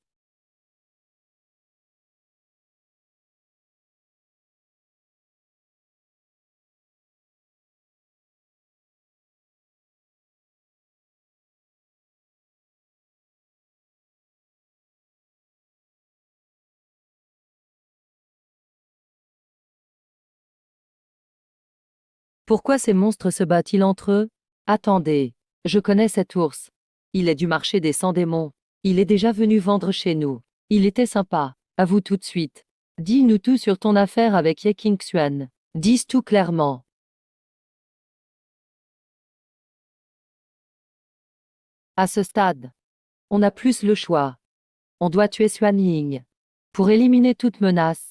Pourquoi ces monstres se battent-ils entre eux? Attendez, je connais cet ours. Il est du marché des 100 démons. Il est déjà venu vendre chez nous. Il était sympa. À vous tout de suite. Dis-nous tout sur ton affaire avec Ye Qingxuan. Dis tout clairement. À ce stade, on n'a plus le choix. On doit tuer Xuan Ying. Pour éliminer toute menace.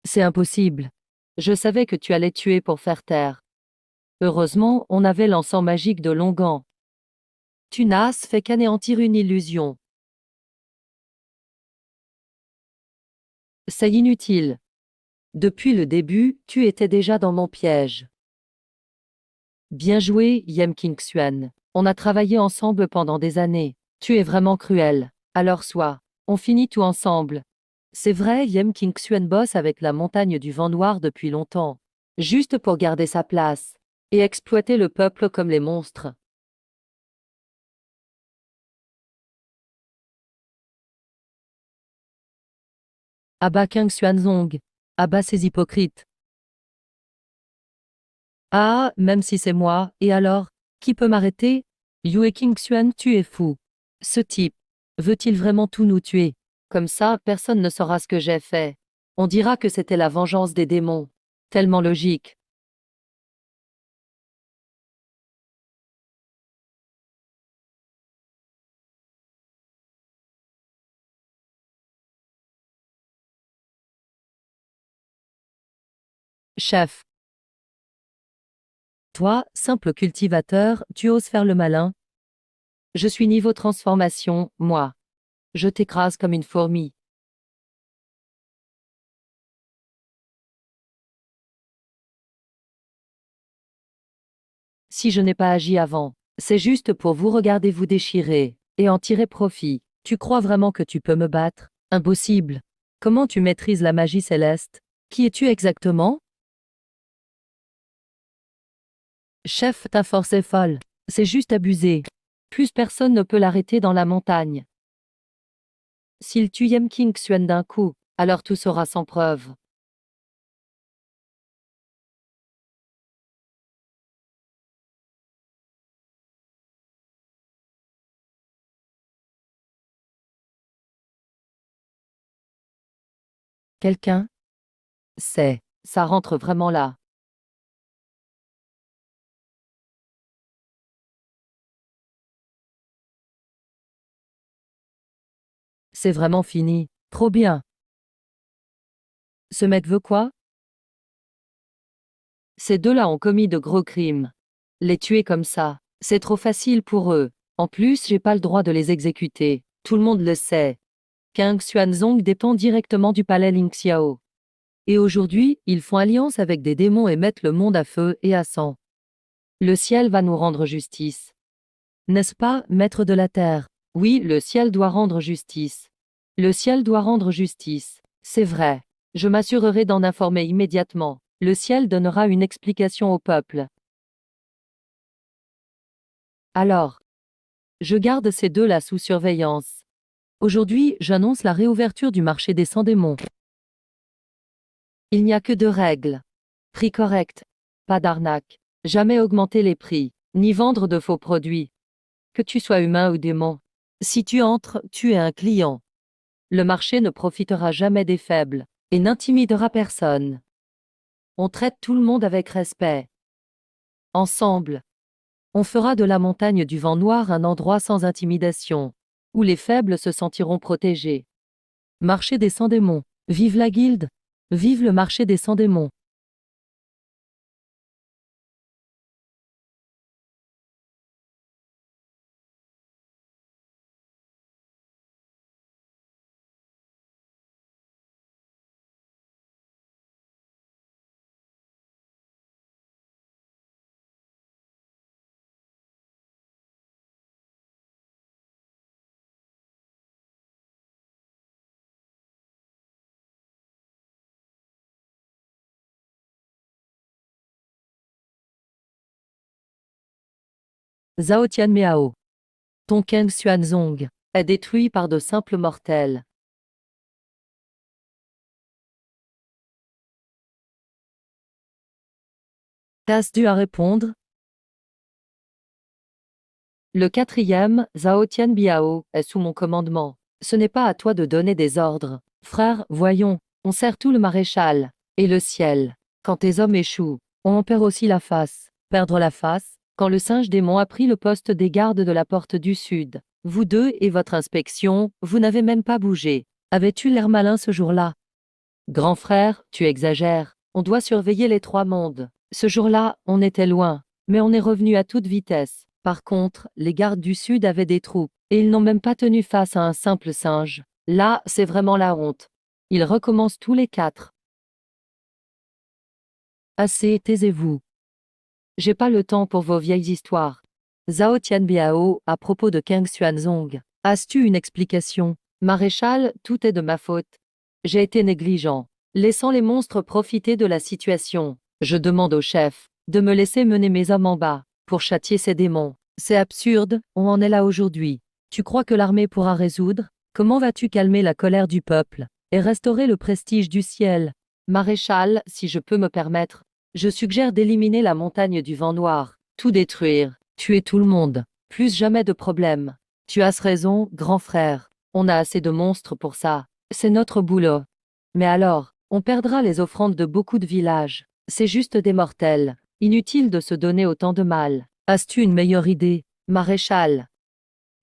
C'est impossible. Je savais que tu allais tuer pour faire taire. Heureusement, on avait l'encens magique de Longan. Tu n'as fait qu'anéantir une illusion. C'est inutile. Depuis le début, tu étais déjà dans mon piège. Bien joué, Yem Kingsuan. On a travaillé ensemble pendant des années. Tu es vraiment cruel. Alors sois. On finit tout ensemble. C'est vrai, Yem Kingsuan bosse avec la montagne du vent noir depuis longtemps. Juste pour garder sa place. Et exploiter le peuple comme les monstres. Abat Kang Xuanzong. Abat ces hypocrites. Ah, même si c'est moi, et alors? Qui peut m'arrêter? Yue Kingxuan, tu es fou. Ce type. Veut-il vraiment tout nous tuer? Comme ça, personne ne saura ce que j'ai fait. On dira que c'était la vengeance des démons. Tellement logique. Chef. Toi, simple cultivateur, tu oses faire le malin? Je suis niveau transformation, moi. Je t'écrase comme une fourmi. Si je n'ai pas agi avant, c'est juste pour vous regarder vous déchirer et en tirer profit. Tu crois vraiment que tu peux me battre? Impossible. Comment tu maîtrises la magie céleste? Qui es-tu exactement? Chef, ta force est folle. C'est juste abusé. Plus personne ne peut l'arrêter dans la montagne. S'il tue Yem King Xuan d'un coup, alors tout sera sans preuve. Quelqu'un? C'est. Ça rentre vraiment là. C'est vraiment fini. Trop bien. Ce mec veut quoi? Ces deux-là ont commis de gros crimes. Les tuer comme ça, c'est trop facile pour eux. En plus, j'ai pas le droit de les exécuter. Tout le monde le sait. Kang Xuanzong dépend directement du palais Lingxiao. Et aujourd'hui, ils font alliance avec des démons et mettent le monde à feu et à sang. Le ciel va nous rendre justice. N'est-ce pas, maître de la terre? Oui, le ciel doit rendre justice. Le ciel doit rendre justice. C'est vrai. Je m'assurerai d'en informer immédiatement. Le ciel donnera une explication au peuple. Alors, je garde ces deux-là sous surveillance. Aujourd'hui, j'annonce la réouverture du marché des sans-démons. Il n'y a que deux règles. Prix correct. Pas d'arnaque. Jamais augmenter les prix, ni vendre de faux produits. Que tu sois humain ou démon. Si tu entres, tu es un client. Le marché ne profitera jamais des faibles, et n'intimidera personne. On traite tout le monde avec respect. Ensemble, on fera de la montagne du vent noir un endroit sans intimidation, où les faibles se sentiront protégés. Marché des sans-démons. Vive la guilde! Vive le marché des sans-démons! Zhao Tianmiao. Ton Kang Xuanzong est détruit par de simples mortels. T'as-tu à répondre? Le quatrième, Zhao Tianbiao, est sous mon commandement. Ce n'est pas à toi de donner des ordres. Frère, voyons, on sert tout le maréchal. Et le ciel. Quand tes hommes échouent, on en perd aussi la face. Perdre la face, quand le singe démon a pris le poste des gardes de la porte du sud. Vous deux et votre inspection, vous n'avez même pas bougé. Avais-tu l'air malin ce jour-là? Grand frère, tu exagères. On doit surveiller les trois mondes. Ce jour-là, on était loin, mais on est revenu à toute vitesse. Par contre, les gardes du Sud avaient des troupes, et ils n'ont même pas tenu face à un simple singe. Là, c'est vraiment la honte. Ils recommencent tous les quatre. Assez, taisez-vous. J'ai pas le temps pour vos vieilles histoires. Zhao Tianbiao, à propos de Kang Xuanzong. As-tu une explication? Maréchal, tout est de ma faute. J'ai été négligent, laissant les monstres profiter de la situation. Je demande au chef de me laisser mener mes hommes en bas, pour châtier ces démons. C'est absurde, on en est là aujourd'hui. Tu crois que l'armée pourra résoudre? Comment vas-tu calmer la colère du peuple et restaurer le prestige du ciel? Maréchal, si je peux me permettre, je suggère d'éliminer la montagne du vent noir, tout détruire, tuer tout le monde. Plus jamais de problème. Tu as raison, grand frère. On a assez de monstres pour ça. C'est notre boulot. Mais alors, on perdra les offrandes de beaucoup de villages. C'est juste des mortels. Inutile de se donner autant de mal. As-tu une meilleure idée, maréchal?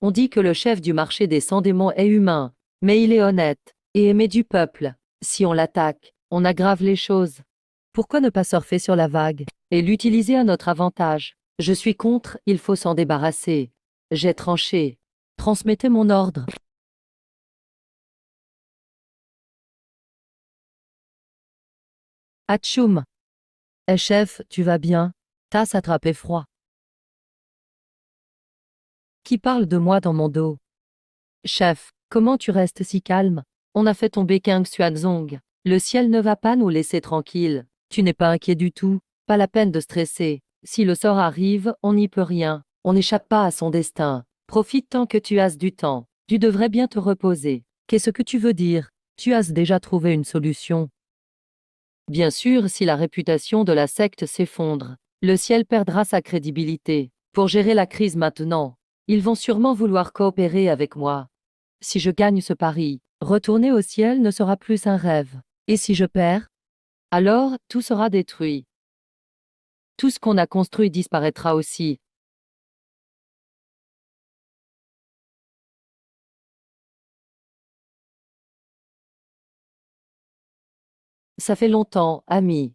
On dit que le chef du marché des 100 démons est humain, mais il est honnête et aimé du peuple. Si on l'attaque, on aggrave les choses. Pourquoi ne pas surfer sur la vague et l'utiliser à notre avantage? Je suis contre, il faut s'en débarrasser. J'ai tranché. Transmettez mon ordre. Atchoum. Eh chef, tu vas bien? T'as attrapé froid. Qui parle de moi dans mon dos? Chef, comment tu restes si calme? On a fait tomber Kang Xuanzong. Le ciel ne va pas nous laisser tranquilles. Tu n'es pas inquiet du tout. Pas la peine de stresser. Si le sort arrive, on n'y peut rien. On n'échappe pas à son destin. Profite tant que tu as du temps. Tu devrais bien te reposer. Qu'est-ce que tu veux dire? Tu as déjà trouvé une solution. Bien sûr, si la réputation de la secte s'effondre, le ciel perdra sa crédibilité. Pour gérer la crise maintenant, ils vont sûrement vouloir coopérer avec moi. Si je gagne ce pari, retourner au ciel ne sera plus un rêve. Et si je perds? Alors, tout sera détruit. Tout ce qu'on a construit disparaîtra aussi. Ça fait longtemps, ami.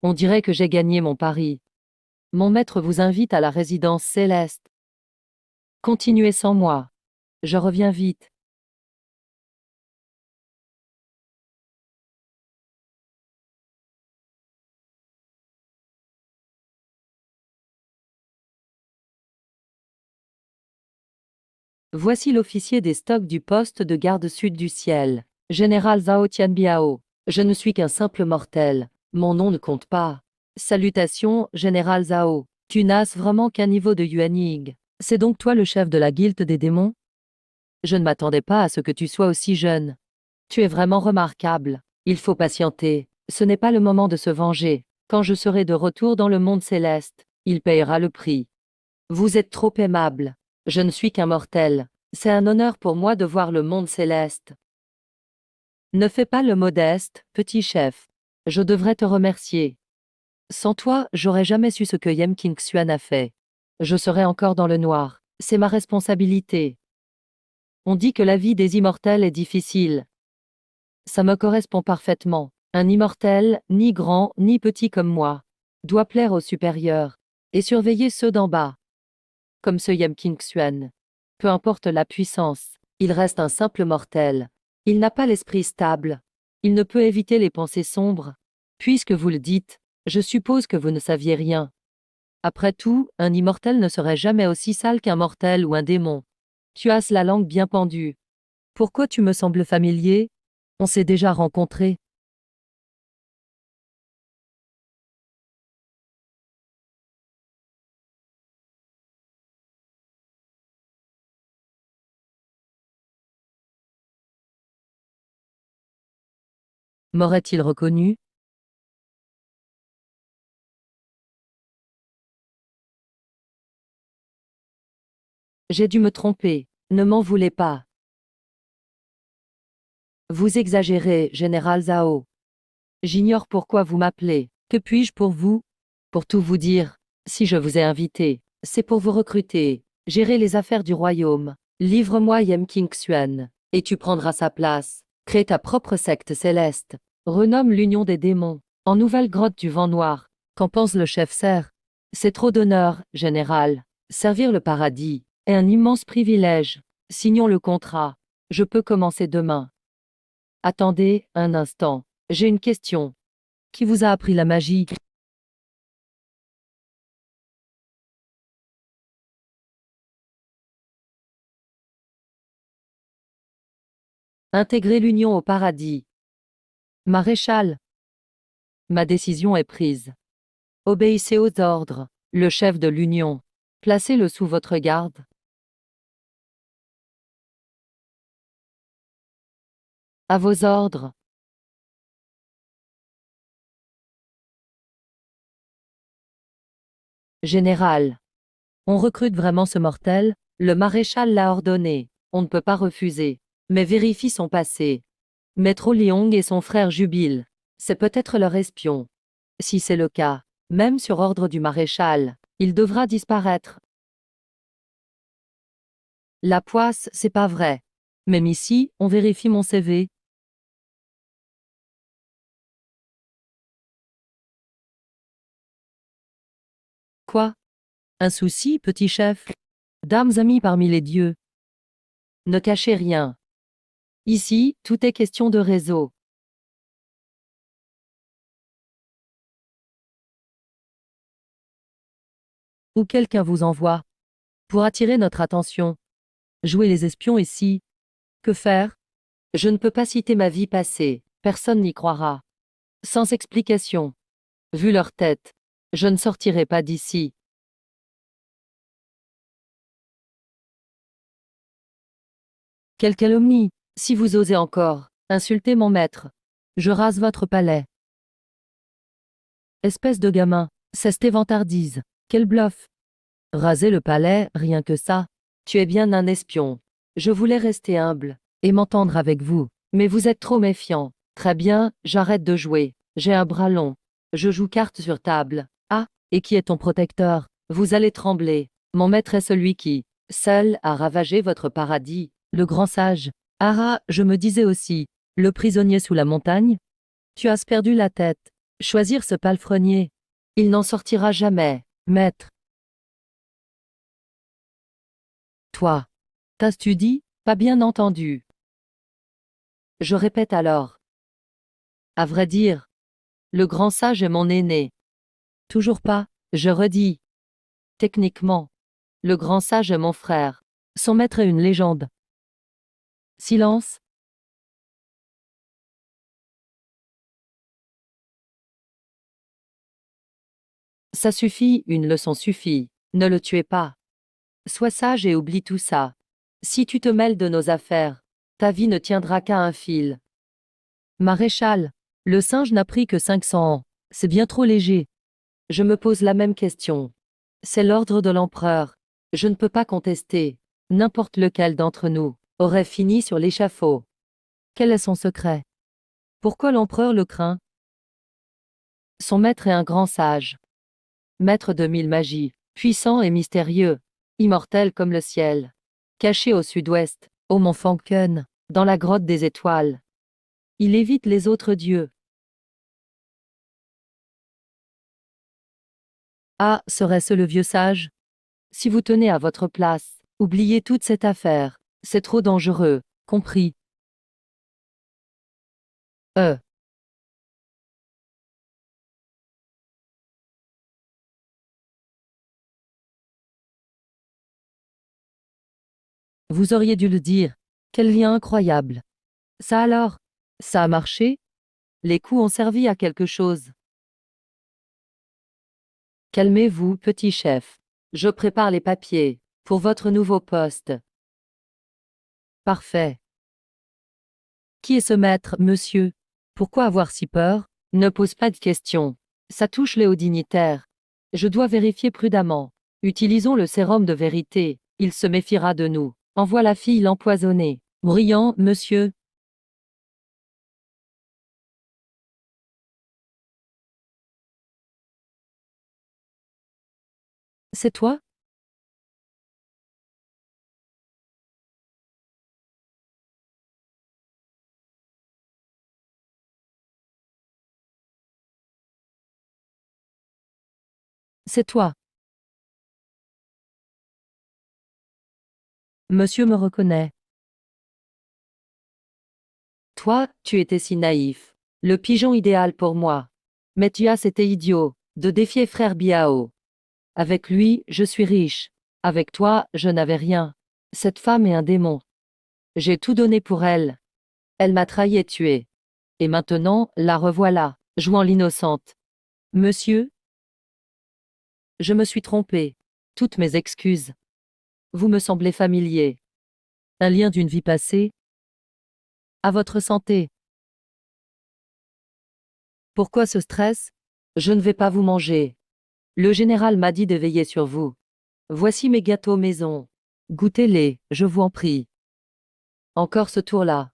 On dirait que j'ai gagné mon pari. Mon maître vous invite à la résidence céleste. Continuez sans moi. Je reviens vite. Voici l'officier des stocks du poste de garde sud du ciel. Général Zhao Tianbiao. Je ne suis qu'un simple mortel. Mon nom ne compte pas. Salutations, Général Zhao. Tu n'as vraiment qu'un niveau de Yuanying. C'est donc toi le chef de la guilde des démons? Je ne m'attendais pas à ce que tu sois aussi jeune. Tu es vraiment remarquable. Il faut patienter. Ce n'est pas le moment de se venger. Quand je serai de retour dans le monde céleste, il payera le prix. Vous êtes trop aimable. Je ne suis qu'un mortel. C'est un honneur pour moi de voir le monde céleste. Ne fais pas le modeste, petit chef. Je devrais te remercier. Sans toi, j'aurais jamais su ce que Yem King Xuan a fait. Je serais encore dans le noir. C'est ma responsabilité. On dit que la vie des immortels est difficile. Ça me correspond parfaitement. Un immortel, ni grand, ni petit comme moi, doit plaire aux supérieurs et surveiller ceux d'en bas, comme ce Yem King Xuan. Peu importe la puissance, il reste un simple mortel. Il n'a pas l'esprit stable. Il ne peut éviter les pensées sombres. Puisque vous le dites, je suppose que vous ne saviez rien. Après tout, un immortel ne serait jamais aussi sale qu'un mortel ou un démon. Tu as la langue bien pendue. Pourquoi tu me sembles familier? On s'est déjà rencontrés. M'aurait-il reconnu? J'ai dû me tromper. Ne m'en voulez pas. Vous exagérez, Général Zhao. J'ignore pourquoi vous m'appelez. Que puis-je pour vous? Pour tout vous dire, si je vous ai invité, c'est pour vous recruter, gérer les affaires du royaume. Livre-moi Yem King Xuan, et tu prendras sa place. Crée ta propre secte céleste. Renomme l'Union des démons, en nouvelle grotte du vent noir. Qu'en pense le chef serre? C'est trop d'honneur, général. Servir le paradis est un immense privilège. Signons le contrat. Je peux commencer demain. Attendez un instant. J'ai une question. Qui vous a appris la magie? Intégrer l'Union au paradis. Maréchal, ma décision est prise. Obéissez aux ordres. Le chef de l'Union. Placez-le sous votre garde. À vos ordres. Général. On recrute vraiment ce mortel? Le maréchal l'a ordonné. On ne peut pas refuser. Mais vérifie son passé. Maître Liong et son frère jubilent. C'est peut-être leur espion. Si c'est le cas, même sur ordre du maréchal, il devra disparaître. La poisse, c'est pas vrai. Même ici, on vérifie mon CV. Quoi? Un souci, petit chef? Dames amies parmi les dieux. Ne cachez rien. Ici, tout est question de réseau. Ou quelqu'un vous envoie. Pour attirer notre attention. Jouer les espions ici. Que faire? Je ne peux pas citer ma vie passée, personne n'y croira. Sans explication. Vu leur tête, je ne sortirai pas d'ici. Quelle calomnie! Si vous osez encore insulter mon maître, je rase votre palais. Espèce de gamin, c'est cette évantardise. Quel bluff! Raser le palais, rien que ça. Tu es bien un espion. Je voulais rester humble et m'entendre avec vous, mais vous êtes trop méfiant. Très bien, j'arrête de jouer. J'ai un bras long. Je joue carte sur table. Ah, et qui est ton protecteur? Vous allez trembler. Mon maître est celui qui, seul, a ravagé votre paradis, le grand sage. Ah, je me disais aussi, le prisonnier sous la montagne? Tu as perdu la tête. Choisir ce palefrenier. Il n'en sortira jamais, maître. Toi. T'as-tu dit? Pas bien entendu. Je répète alors. À vrai dire, le grand sage est mon aîné. Toujours pas, je redis. Techniquement, le grand sage est mon frère. Son maître est une légende. Silence. Ça suffit, une leçon suffit. Ne le tuez pas. Sois sage et oublie tout ça. Si tu te mêles de nos affaires, ta vie ne tiendra qu'à un fil. Maréchal, le singe n'a pris que 500 ans. C'est bien trop léger. Je me pose la même question. C'est l'ordre de l'empereur. Je ne peux pas contester. N'importe lequel d'entre nous aurait fini sur l'échafaud. Quel est son secret? Pourquoi l'empereur le craint? Son maître est un grand sage. Maître de 1000 magies, puissant et mystérieux, immortel comme le ciel. Caché au sud-ouest, au mont Fanken, dans la grotte des étoiles. Il évite les autres dieux. Ah, serait-ce le vieux sage? Si vous tenez à votre place, oubliez toute cette affaire. C'est trop dangereux, compris. Euh, vous auriez dû le dire. Quel lien incroyable. Ça alors? Ça a marché? Les coups ont servi à quelque chose. Calmez-vous, petit chef. Je prépare les papiers pour votre nouveau poste. Parfait. Qui est ce maître, monsieur? Pourquoi avoir si peur? Ne pose pas de questions. Ça touche les hauts dignitaires. Je dois vérifier prudemment. Utilisons le sérum de vérité. Il se méfiera de nous. Envoie la fille l'empoisonner. Brillant, monsieur. C'est toi? C'est toi. Monsieur me reconnaît. Toi, tu étais si naïf. Le pigeon idéal pour moi. Mathias était idiot de défier frère Biao. Avec lui, je suis riche. Avec toi, je n'avais rien. Cette femme est un démon. J'ai tout donné pour elle. Elle m'a trahi et tué. Et maintenant, la revoilà, jouant l'innocente. Monsieur, je me suis trompé. Toutes mes excuses. Vous me semblez familier. Un lien d'une vie passée. À votre santé. Pourquoi ce stress? Je ne vais pas vous manger. Le général m'a dit de veiller sur vous. Voici mes gâteaux maison. Goûtez-les, je vous en prie. Encore ce tour-là.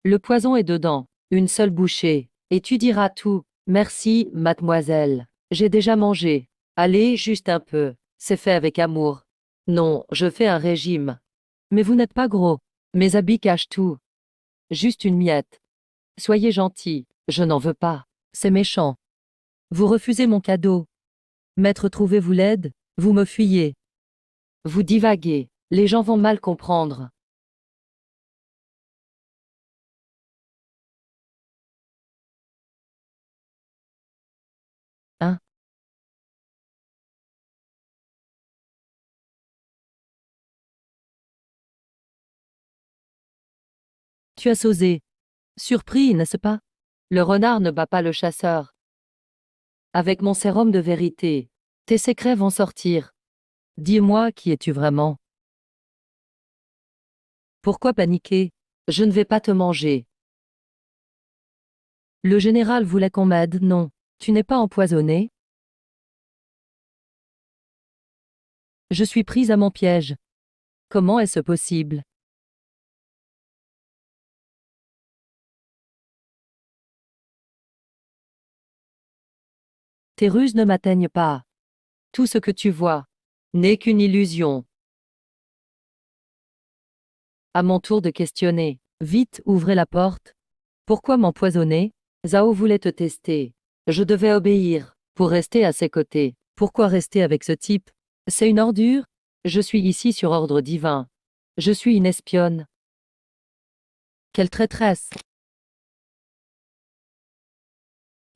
Le poison est dedans. Une seule bouchée. Et tu diras tout. Merci, mademoiselle. J'ai déjà mangé. Allez, juste un peu. C'est fait avec amour. Non, je fais un régime. Mais vous n'êtes pas gros. Mes habits cachent tout. Juste une miette. Soyez gentil. Je n'en veux pas. C'est méchant. Vous refusez mon cadeau. Maître, trouvez-vous laide? Vous me fuyez. Vous divaguez. Les gens vont mal comprendre. Hein? Tu as osé. Surpris, n'est-ce pas? Le renard ne bat pas le chasseur. Avec mon sérum de vérité, tes secrets vont sortir. Dis-moi, qui es-tu vraiment? Pourquoi paniquer? Je ne vais pas te manger. Le général voulait qu'on m'aide, non. Tu n'es pas empoisonné? Je suis prise à mon piège. Comment est-ce possible? Tes ruses ne m'atteignent pas. Tout ce que tu vois n'est qu'une illusion. À mon tour de questionner. Vite, ouvrez la porte. Pourquoi m'empoisonner? Zhao voulait te tester. Je devais obéir, pour rester à ses côtés. Pourquoi rester avec ce type? C'est une ordure? Je suis ici sur ordre divin. Je suis une espionne. Quelle traîtresse!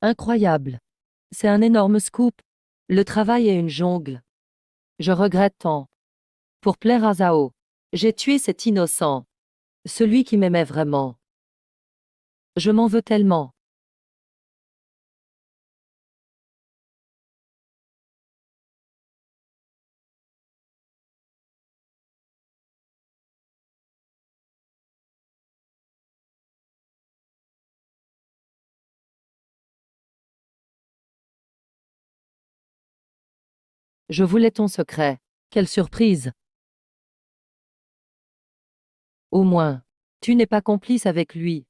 Incroyable. C'est un énorme scoop. Le travail est une jungle. Je regrette tant. Pour plaire à Zhao, j'ai tué cet innocent. Celui qui m'aimait vraiment. Je m'en veux tellement. Je voulais ton secret. Quelle surprise! Au moins, tu n'es pas complice avec lui.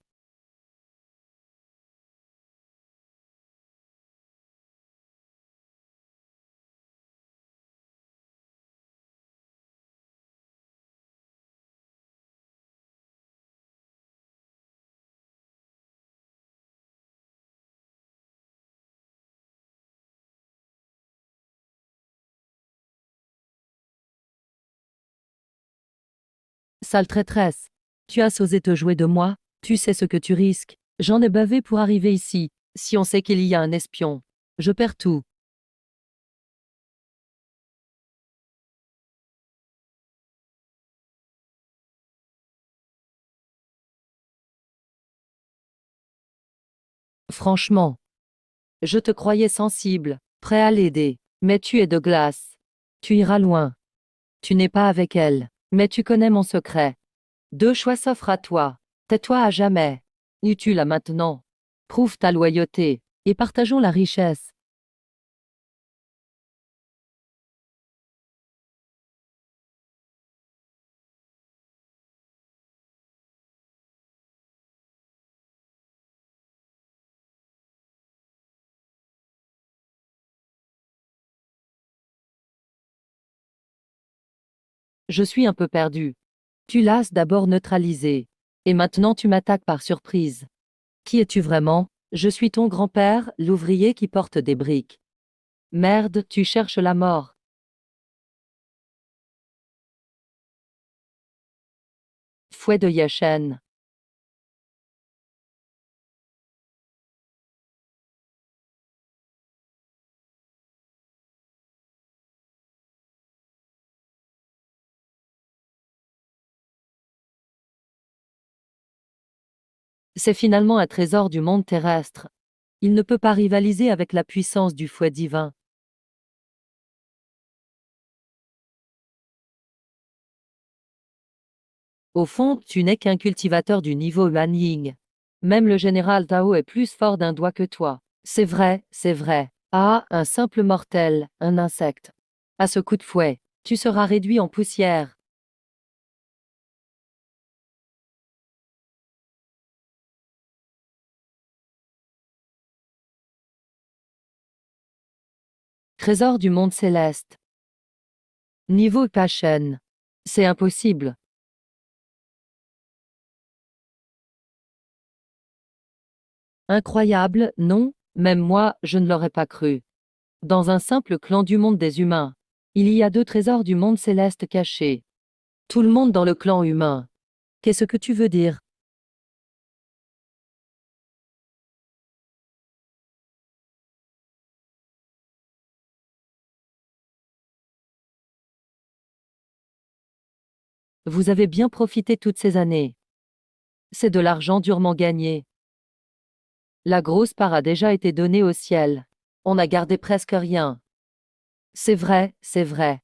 Sale traîtresse. Tu as osé te jouer de moi? Tu sais ce que tu risques. J'en ai bavé pour arriver ici. Si on sait qu'il y a un espion, je perds tout. Franchement, je te croyais sensible, prêt à l'aider. Mais tu es de glace. Tu iras loin. Tu n'es pas avec elle. Mais tu connais mon secret. Deux choix s'offrent à toi. Tais-toi à jamais. Tue-la maintenant. Prouve ta loyauté. Et partageons la richesse. Je suis un peu perdu. Tu l'as d'abord neutralisé. Et maintenant tu m'attaques par surprise. Qui es-tu vraiment? Je suis ton grand-père, l'ouvrier qui porte des briques. Merde, tu cherches la mort. Fouet de Yachen. C'est finalement un trésor du monde terrestre. Il ne peut pas rivaliser avec la puissance du fouet divin. Au fond, tu n'es qu'un cultivateur du niveau Yuan Ying. Même le général Tao est plus fort d'un doigt que toi. C'est vrai, c'est vrai. Ah, un simple mortel, un insecte. À ce coup de fouet, tu seras réduit en poussière. Trésor du monde céleste. Niveau Passion. C'est impossible. Incroyable, non? Même moi, je ne l'aurais pas cru. Dans un simple clan du monde des humains, il y a 2 trésors du monde céleste cachés. Tout le monde dans le clan humain. Qu'est-ce que tu veux dire? Vous avez bien profité toutes ces années. C'est de l'argent durement gagné. La grosse part a déjà été donnée au ciel. On n'a gardé presque rien. C'est vrai, c'est vrai.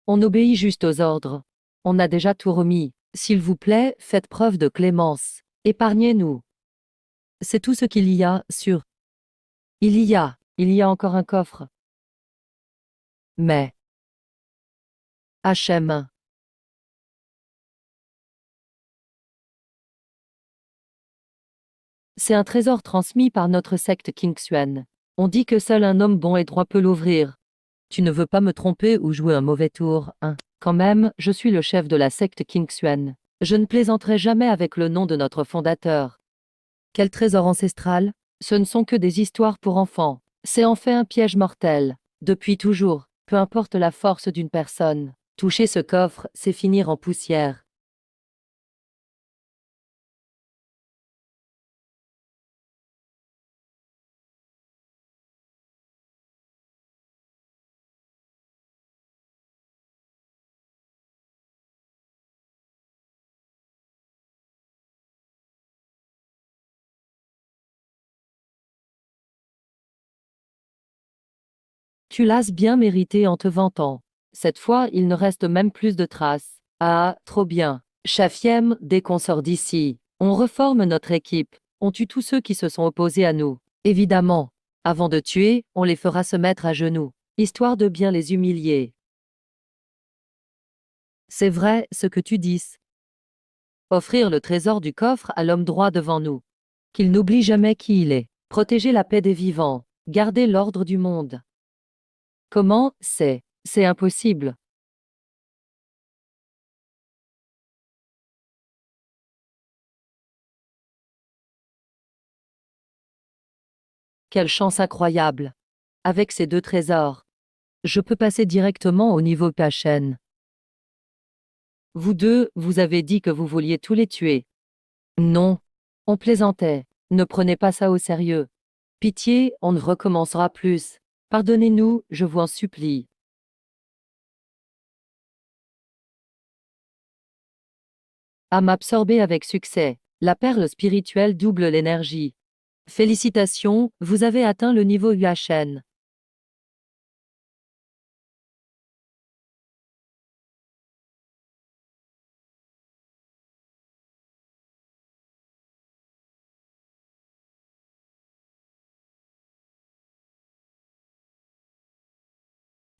On obéit juste aux ordres. On a déjà tout remis. S'il vous plaît, faites preuve de clémence. Épargnez-nous. C'est tout ce qu'il y a, sur. Il y a encore un coffre. Mais, HM. C'est un trésor transmis par notre secte Kingsuen. On dit que seul un homme bon et droit peut l'ouvrir. Tu ne veux pas me tromper ou jouer un mauvais tour, hein? Quand même, je suis le chef de la secte Kingsuen. Je ne plaisanterai jamais avec le nom de notre fondateur. Quel trésor ancestral? Ce ne sont que des histoires pour enfants. C'est en fait un piège mortel. Depuis toujours, peu importe la force d'une personne. Toucher ce coffre, c'est finir en poussière. Tu l'as bien mérité en te vantant. Cette fois, il ne reste même plus de traces. Ah, trop bien. Chafiem, dès qu'on sort d'ici, on reforme notre équipe. On tue tous ceux qui se sont opposés à nous. Évidemment. Avant de tuer, on les fera se mettre à genoux, histoire de bien les humilier. C'est vrai, ce que tu dis. Offrir le trésor du coffre à l'homme droit devant nous. Qu'il n'oublie jamais qui il est. Protéger la paix des vivants. Garder l'ordre du monde. Comment? C'est impossible. Quelle chance incroyable. Avec ces 2 trésors, je peux passer directement au niveau Passion. Vous deux, vous avez dit que vous vouliez tous les tuer. Non. On plaisantait. Ne prenez pas ça au sérieux. Pitié, on ne recommencera plus. Pardonnez-nous, je vous en supplie. À m'absorber avec succès. La perle spirituelle double l'énergie. Félicitations, vous avez atteint le niveau UHN.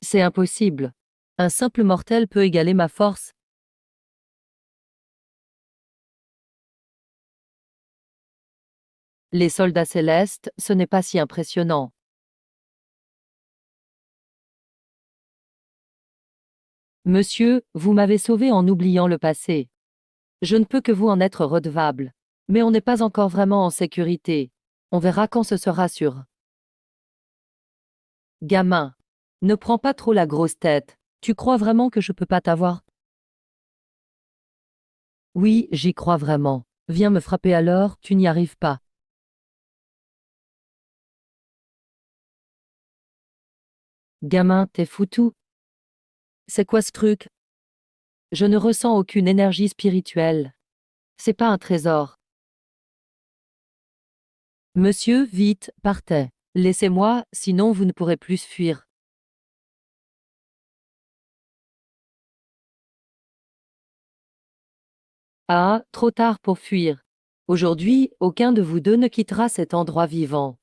C'est impossible. Un simple mortel peut égaler ma force. Les soldats célestes, ce n'est pas si impressionnant. Monsieur, vous m'avez sauvé en oubliant le passé. Je ne peux que vous en être redevable. Mais on n'est pas encore vraiment en sécurité. On verra quand ce sera sûr. Gamin, ne prends pas trop la grosse tête. Tu crois vraiment que je peux pas t'avoir? Oui, j'y crois vraiment. Viens me frapper alors, tu n'y arrives pas. Gamin, t'es foutu. C'est quoi ce truc? Je ne ressens aucune énergie spirituelle. C'est pas un trésor. Monsieur, vite, partez. Laissez-moi, sinon vous ne pourrez plus fuir. Ah, trop tard pour fuir. Aujourd'hui, aucun de vous deux ne quittera cet endroit vivant.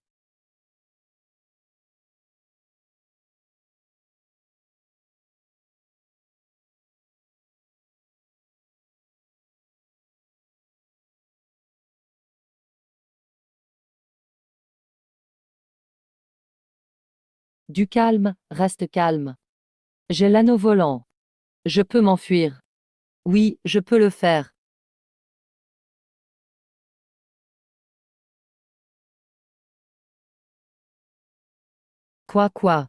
Du calme, reste calme. J'ai l'anneau volant. Je peux m'enfuir. Oui, je peux le faire. Quoi?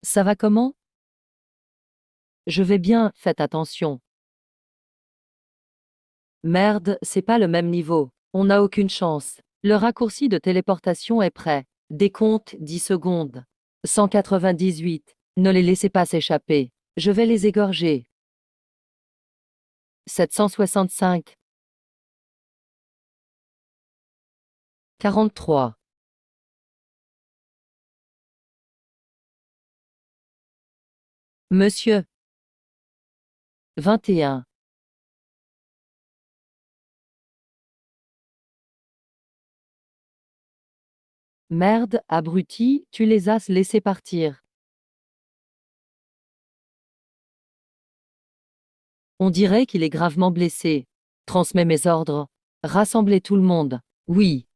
Ça va comment? Je vais bien, faites attention. Merde, c'est pas le même niveau. On n'a aucune chance. Le raccourci de téléportation est prêt. Décompte 10 secondes. 198. Ne les laissez pas s'échapper. Je vais les égorger. 765. 43. Monsieur. 21. Merde, abruti, tu les as laissés partir. On dirait qu'il est gravement blessé. Transmets mes ordres. Rassemblez tout le monde. Oui.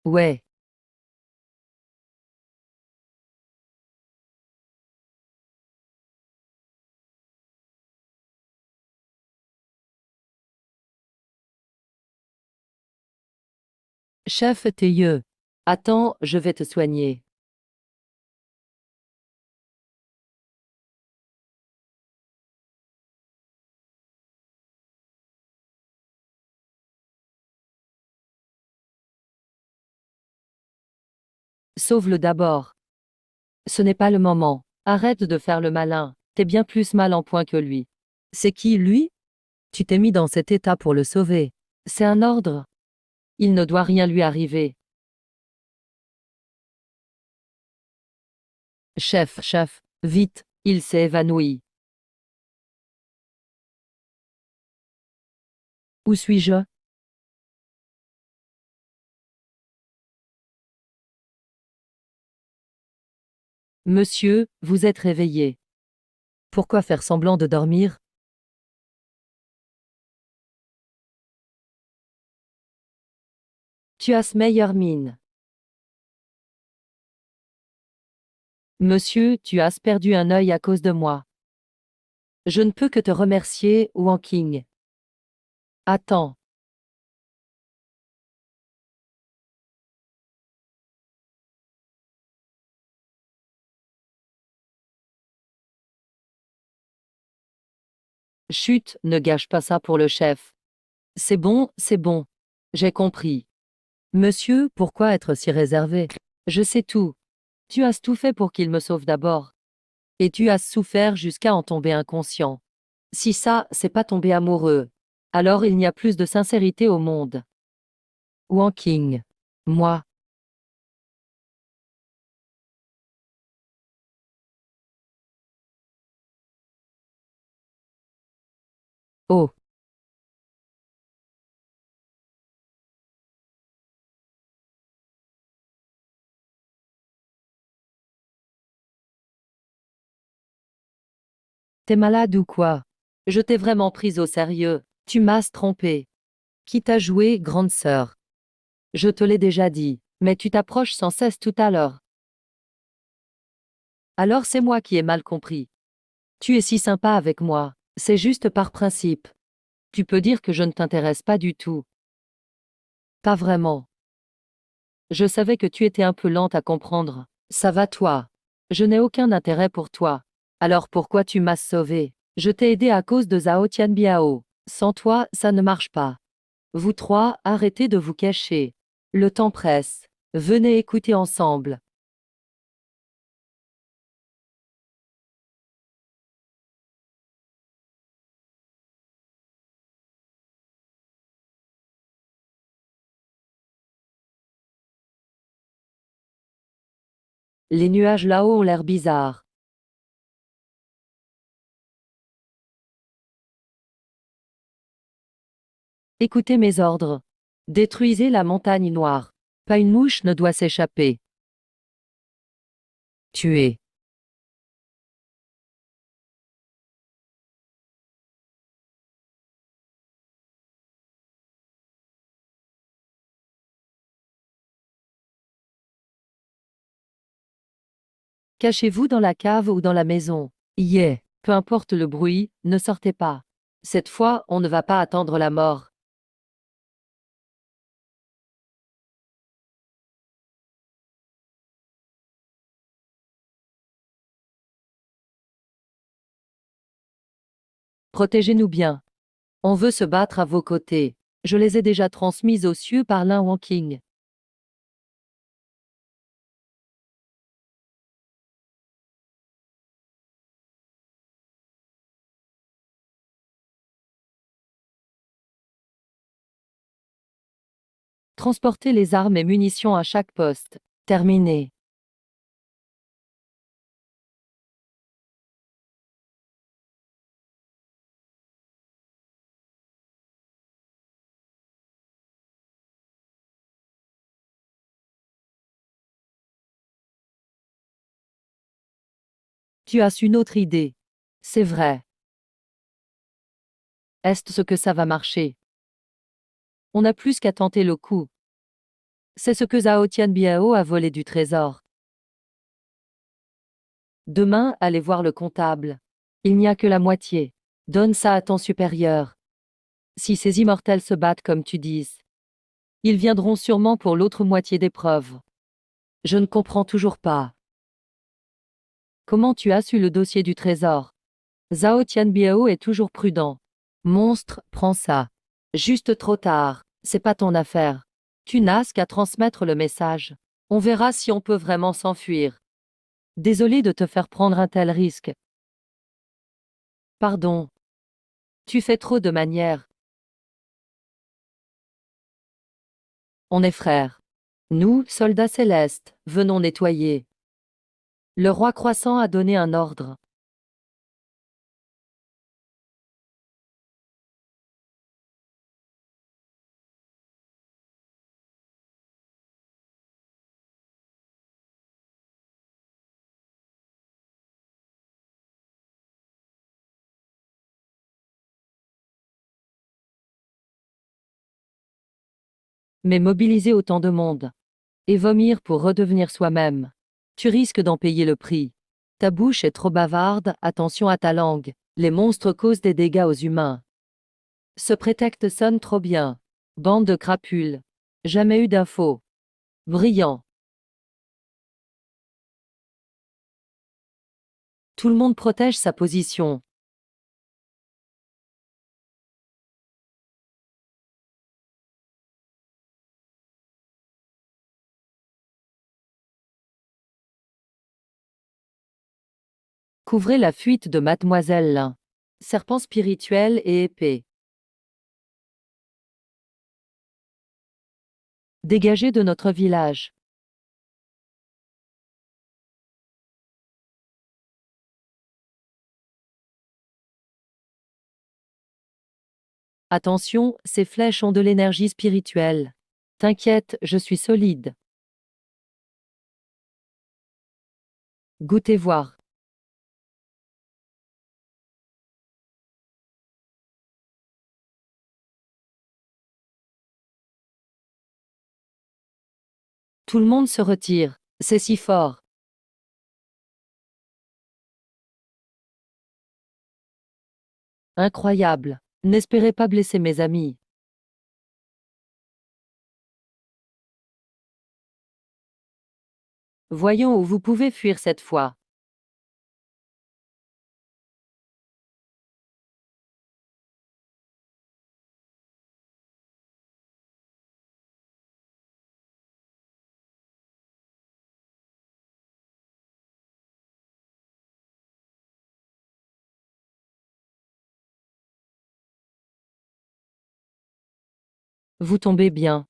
Ouais. Chef Teyeux. Attends, je vais te soigner. Sauve-le d'abord. Ce n'est pas le moment. Arrête de faire le malin. T'es bien plus mal en point que lui. C'est qui, lui? Tu t'es mis dans cet état pour le sauver. C'est un ordre. Il ne doit rien lui arriver. Chef, vite, il s'est évanoui. Où suis-je? Monsieur, vous êtes réveillé. Pourquoi faire semblant de dormir? Tu as meilleure mine. Monsieur, tu as perdu un œil à cause de moi. Je ne peux que te remercier, Wang King. Attends. Chut, ne gâche pas ça pour le chef. C'est bon, c'est bon. J'ai compris. Monsieur, pourquoi être si réservé? Je sais tout. Tu as tout fait pour qu'il me sauve d'abord. Et tu as souffert jusqu'à en tomber inconscient. Si ça, c'est pas tomber amoureux, alors il n'y a plus de sincérité au monde. Wang King. Moi. Oh. T'es malade ou quoi? Je t'ai vraiment prise au sérieux. Tu m'as trompé. Qui t'a joué, grande sœur? Je te l'ai déjà dit, mais tu t'approches sans cesse tout à l'heure. Alors c'est moi qui ai mal compris. Tu es si sympa avec moi, c'est juste par principe. Tu peux dire que je ne t'intéresse pas du tout. Pas vraiment. Je savais que tu étais un peu lente à comprendre. Ça va toi? Je n'ai aucun intérêt pour toi. Alors pourquoi tu m'as sauvé? Je t'ai aidé à cause de Zhao Tianbiao. Sans toi, ça ne marche pas. Vous trois, arrêtez de vous cacher. Le temps presse. Venez écouter ensemble. Les nuages là-haut ont l'air bizarres. Écoutez mes ordres. Détruisez la montagne noire. Pas une mouche ne doit s'échapper. Tuez. Cachez-vous dans la cave ou dans la maison. Yeah. Peu importe le bruit, ne sortez pas. Cette fois, on ne va pas attendre la mort. Protégez-nous bien. On veut se battre à vos côtés. Je les ai déjà transmises aux cieux par Lin Wangqing. Transportez les armes et munitions à chaque poste. Terminé. Tu as une autre idée. C'est vrai. Est-ce ce que ça va marcher? On n'a plus qu'à tenter le coup. C'est ce que Zhao Tianbiao a volé du trésor. Demain, allez voir le comptable. Il n'y a que la moitié. Donne ça à ton supérieur. Si ces immortels se battent comme tu dis, ils viendront sûrement pour l'autre moitié d'épreuve. Je ne comprends toujours pas. Comment tu as su le dossier du trésor? Zhao Tianbiao est toujours prudent. Monstre, prends ça. Juste trop tard. C'est pas ton affaire. Tu n'as qu'à transmettre le message. On verra si on peut vraiment s'enfuir. Désolé de te faire prendre un tel risque. Pardon. Tu fais trop de manières. On est frères. Nous, soldats célestes, venons nettoyer. Le roi croissant a donné un ordre. Mais mobiliser autant de monde. Et vomir pour redevenir soi-même. Tu risques d'en payer le prix. Ta bouche est trop bavarde, attention à ta langue. Les monstres causent des dégâts aux humains. Ce prétexte sonne trop bien. Bande de crapules. Jamais eu d'infos. Brillant. Tout le monde protège sa position. Couvrez la fuite de Mademoiselle Lin. Serpent spirituel et épée. Dégagez de notre village. Attention, ces flèches ont de l'énergie spirituelle. T'inquiète, je suis solide. Goûtez voir. Tout le monde se retire. C'est si fort. Incroyable. N'espérez pas blesser mes amis. Voyons où vous pouvez fuir cette fois. Vous tombez bien.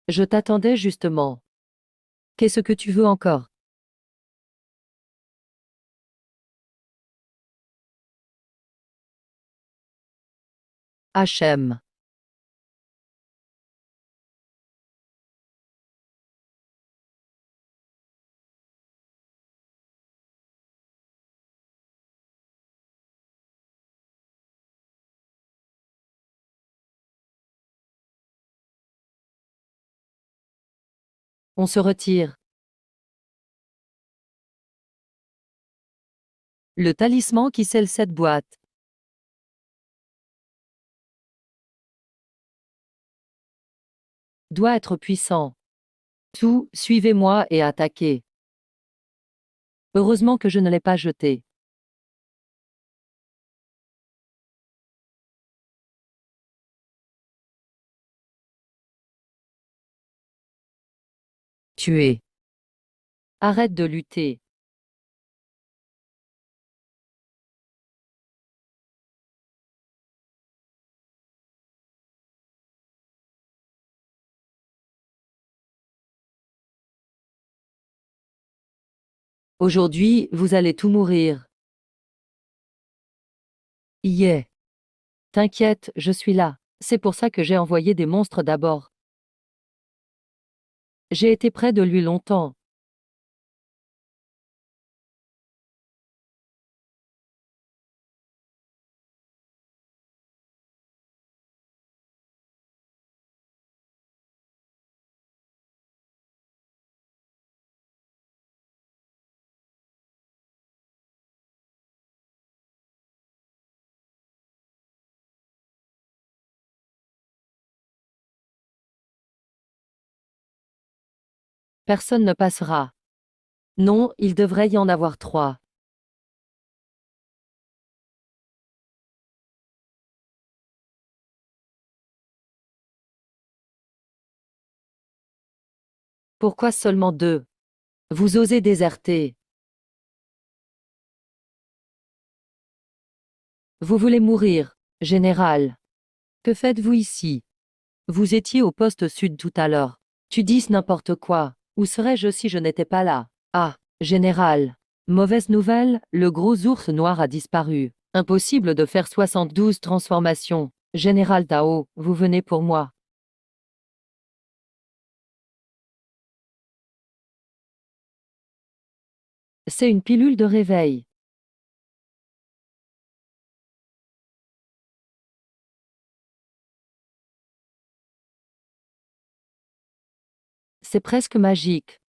Je t'attendais justement. Qu'est-ce que tu veux encore? HM. On se retire. Le talisman qui scelle cette boîte. Doit être puissant. Tout, suivez-moi et attaquez. Heureusement que je ne l'ai pas jeté. Tuez. Arrête de lutter. Aujourd'hui, vous allez tout mourir. Y est. T'inquiète, je suis là. C'est pour ça que j'ai envoyé des monstres d'abord. J'ai été près de lui longtemps. Personne ne passera. Non, il devrait y en avoir 3. Pourquoi seulement 2? Vous osez déserter. Vous voulez mourir, général. Que faites-vous ici? Vous étiez au poste sud tout à l'heure. Tu dis n'importe quoi. Où serais-je si je n'étais pas là? Ah, général. Mauvaise nouvelle, le gros ours noir a disparu. Impossible de faire 72 transformations. Général Tao, vous venez pour moi. C'est une pilule de réveil. C'est presque magique.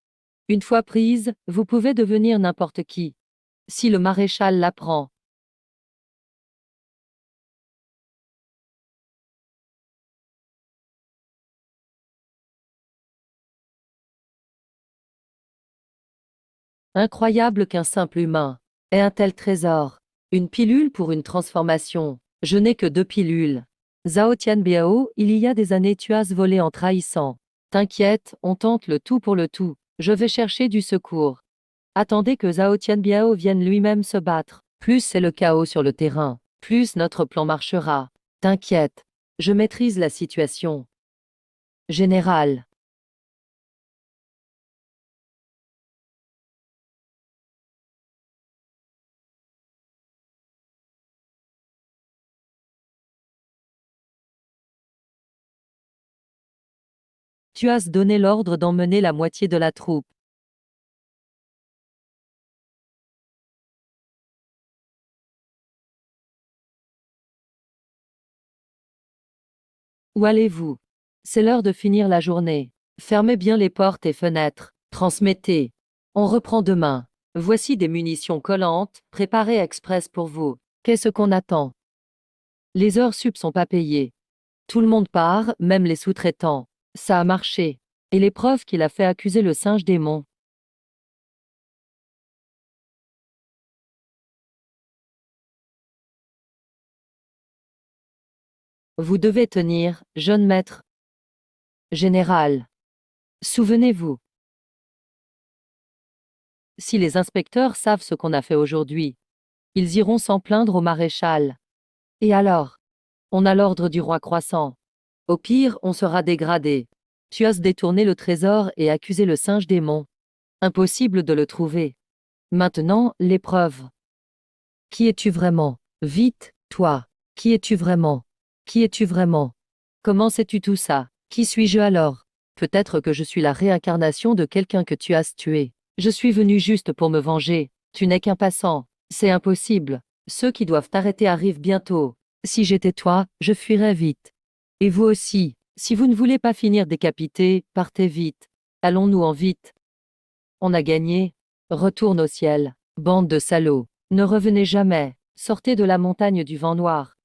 Une fois prise, vous pouvez devenir n'importe qui. Si le maréchal l'apprend. Incroyable qu'un simple humain ait un tel trésor. Une pilule pour une transformation. Je n'ai que 2 pilules. Zhao Tianbiao, il y a des années tu as volé en trahissant. T'inquiète, on tente le tout pour le tout. Je vais chercher du secours. Attendez que Zhao Tianbiao vienne lui-même se battre. Plus c'est le chaos sur le terrain, plus notre plan marchera. T'inquiète. Je maîtrise la situation. Général. Tu as donné l'ordre d'emmener la moitié de la troupe. Où allez-vous? C'est l'heure de finir la journée. Fermez bien les portes et fenêtres. Transmettez. On reprend demain. Voici des munitions collantes, préparées express pour vous. Qu'est-ce qu'on attend? Les heures sup sont pas payées. Tout le monde part, même les sous-traitants. Ça a marché. Et les preuves qu'il a fait accuser le singe démon. Vous devez tenir, jeune maître. Général. Souvenez-vous. Si les inspecteurs savent ce qu'on a fait aujourd'hui, ils iront s'en plaindre au maréchal. Et alors? On a l'ordre du roi croissant. Au pire, on sera dégradé. Tu oses détourner le trésor et accuser le singe démon. Impossible de le trouver. Maintenant, l'épreuve. Qui es-tu vraiment? Vite, toi. Qui es-tu vraiment? Qui es-tu vraiment? Comment sais-tu tout ça? Qui suis-je alors? Peut-être que je suis la réincarnation de quelqu'un que tu as tué. Je suis venu juste pour me venger. Tu n'es qu'un passant. C'est impossible. Ceux qui doivent t'arrêter arrivent bientôt. Si j'étais toi, je fuirais vite. Et vous aussi. Si vous ne voulez pas finir décapité, partez vite. Allons-nous en vite. On a gagné. Retourne au ciel. Bande de salauds. Ne revenez jamais. Sortez de la montagne du vent noir.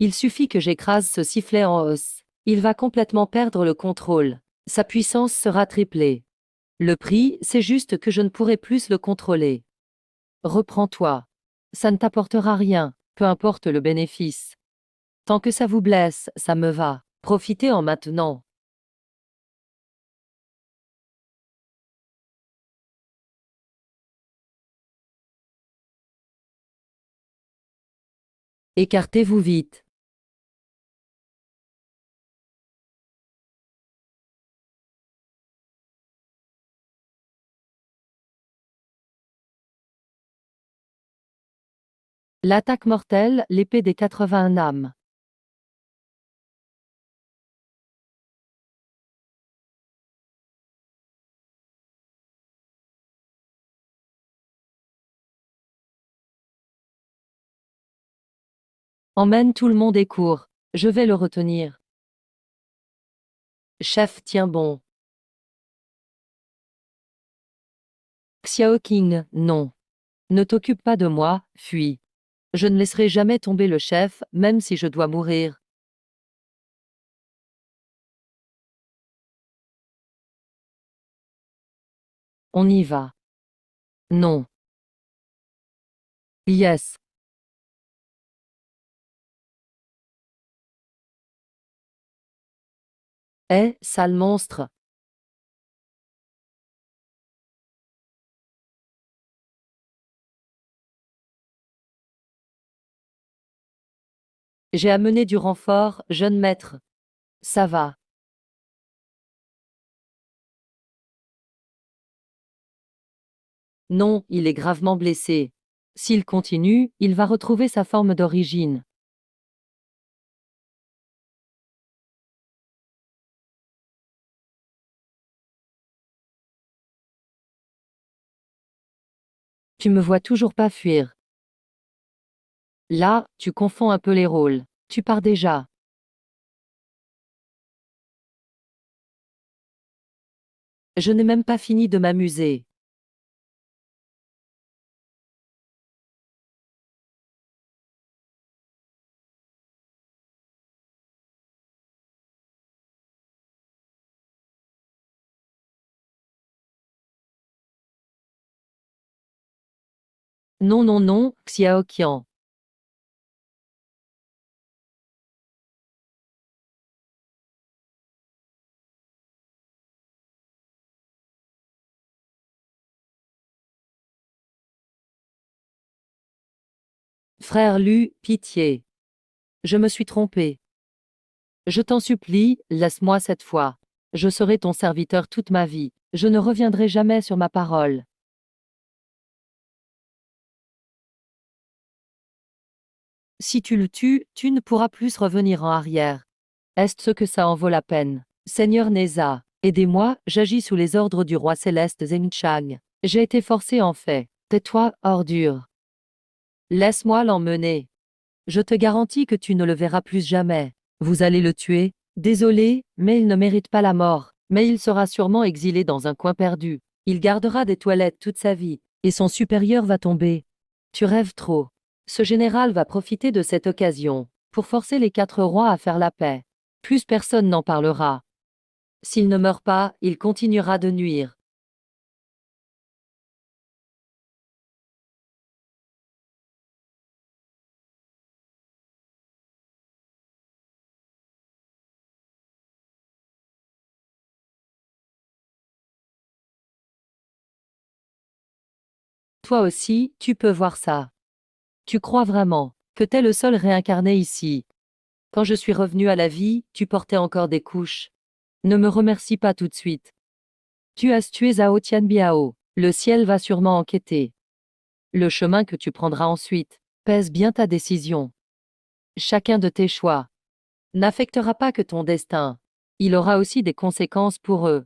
Il suffit que j'écrase ce sifflet en os. Il va complètement perdre le contrôle. Sa puissance sera triplée. Le prix, c'est juste que je ne pourrai plus le contrôler. Reprends-toi. Ça ne t'apportera rien, peu importe le bénéfice. Tant que ça vous blesse, ça me va. Profitez en maintenant. Écartez-vous vite. L'attaque mortelle, l'épée des 81 âmes. Emmène tout le monde et cours. Je vais le retenir. Chef, tiens bon. Xiao Qing, non. Ne t'occupe pas de moi, fuis. Je ne laisserai jamais tomber le chef, même si je dois mourir. On y va. Non. Yes. Eh, sale monstre. J'ai amené du renfort, jeune maître. Ça va. Non, il est gravement blessé. S'il continue, il va retrouver sa forme d'origine. Tu me vois toujours pas fuir. Là, tu confonds un peu les rôles. Tu pars déjà. Je n'ai même pas fini de m'amuser. Non, non, non, Xiaoqian. Frère Lu, pitié. Je me suis trompé. Je t'en supplie, laisse-moi cette fois. Je serai ton serviteur toute ma vie. Je ne reviendrai jamais sur ma parole. Si tu le tues, tu ne pourras plus revenir en arrière. Est-ce que ça en vaut la peine? Seigneur Neza, aidez-moi, j'agis sous les ordres du roi céleste Zengchang. J'ai été forcé en fait. Tais-toi, ordure. Laisse-moi l'emmener. Je te garantis que tu ne le verras plus jamais. Vous allez le tuer? Désolé, mais il ne mérite pas la mort. Mais il sera sûrement exilé dans un coin perdu. Il gardera des toilettes toute sa vie. Et son supérieur va tomber. Tu rêves trop. Ce général va profiter de cette occasion pour forcer les 4 rois à faire la paix. Plus personne n'en parlera. S'il ne meurt pas, il continuera de nuire. Toi aussi, tu peux voir ça. Tu crois vraiment que t'es le seul réincarné ici. Quand je suis revenu à la vie, tu portais encore des couches. Ne me remercie pas tout de suite. Tu as tué Zhao Tianbiao. Le ciel va sûrement enquêter. Le chemin que tu prendras ensuite pèse bien ta décision. Chacun de tes choix n'affectera pas que ton destin. Il aura aussi des conséquences pour eux.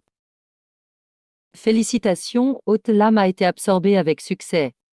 Félicitations, Haute Lame a été absorbée avec succès.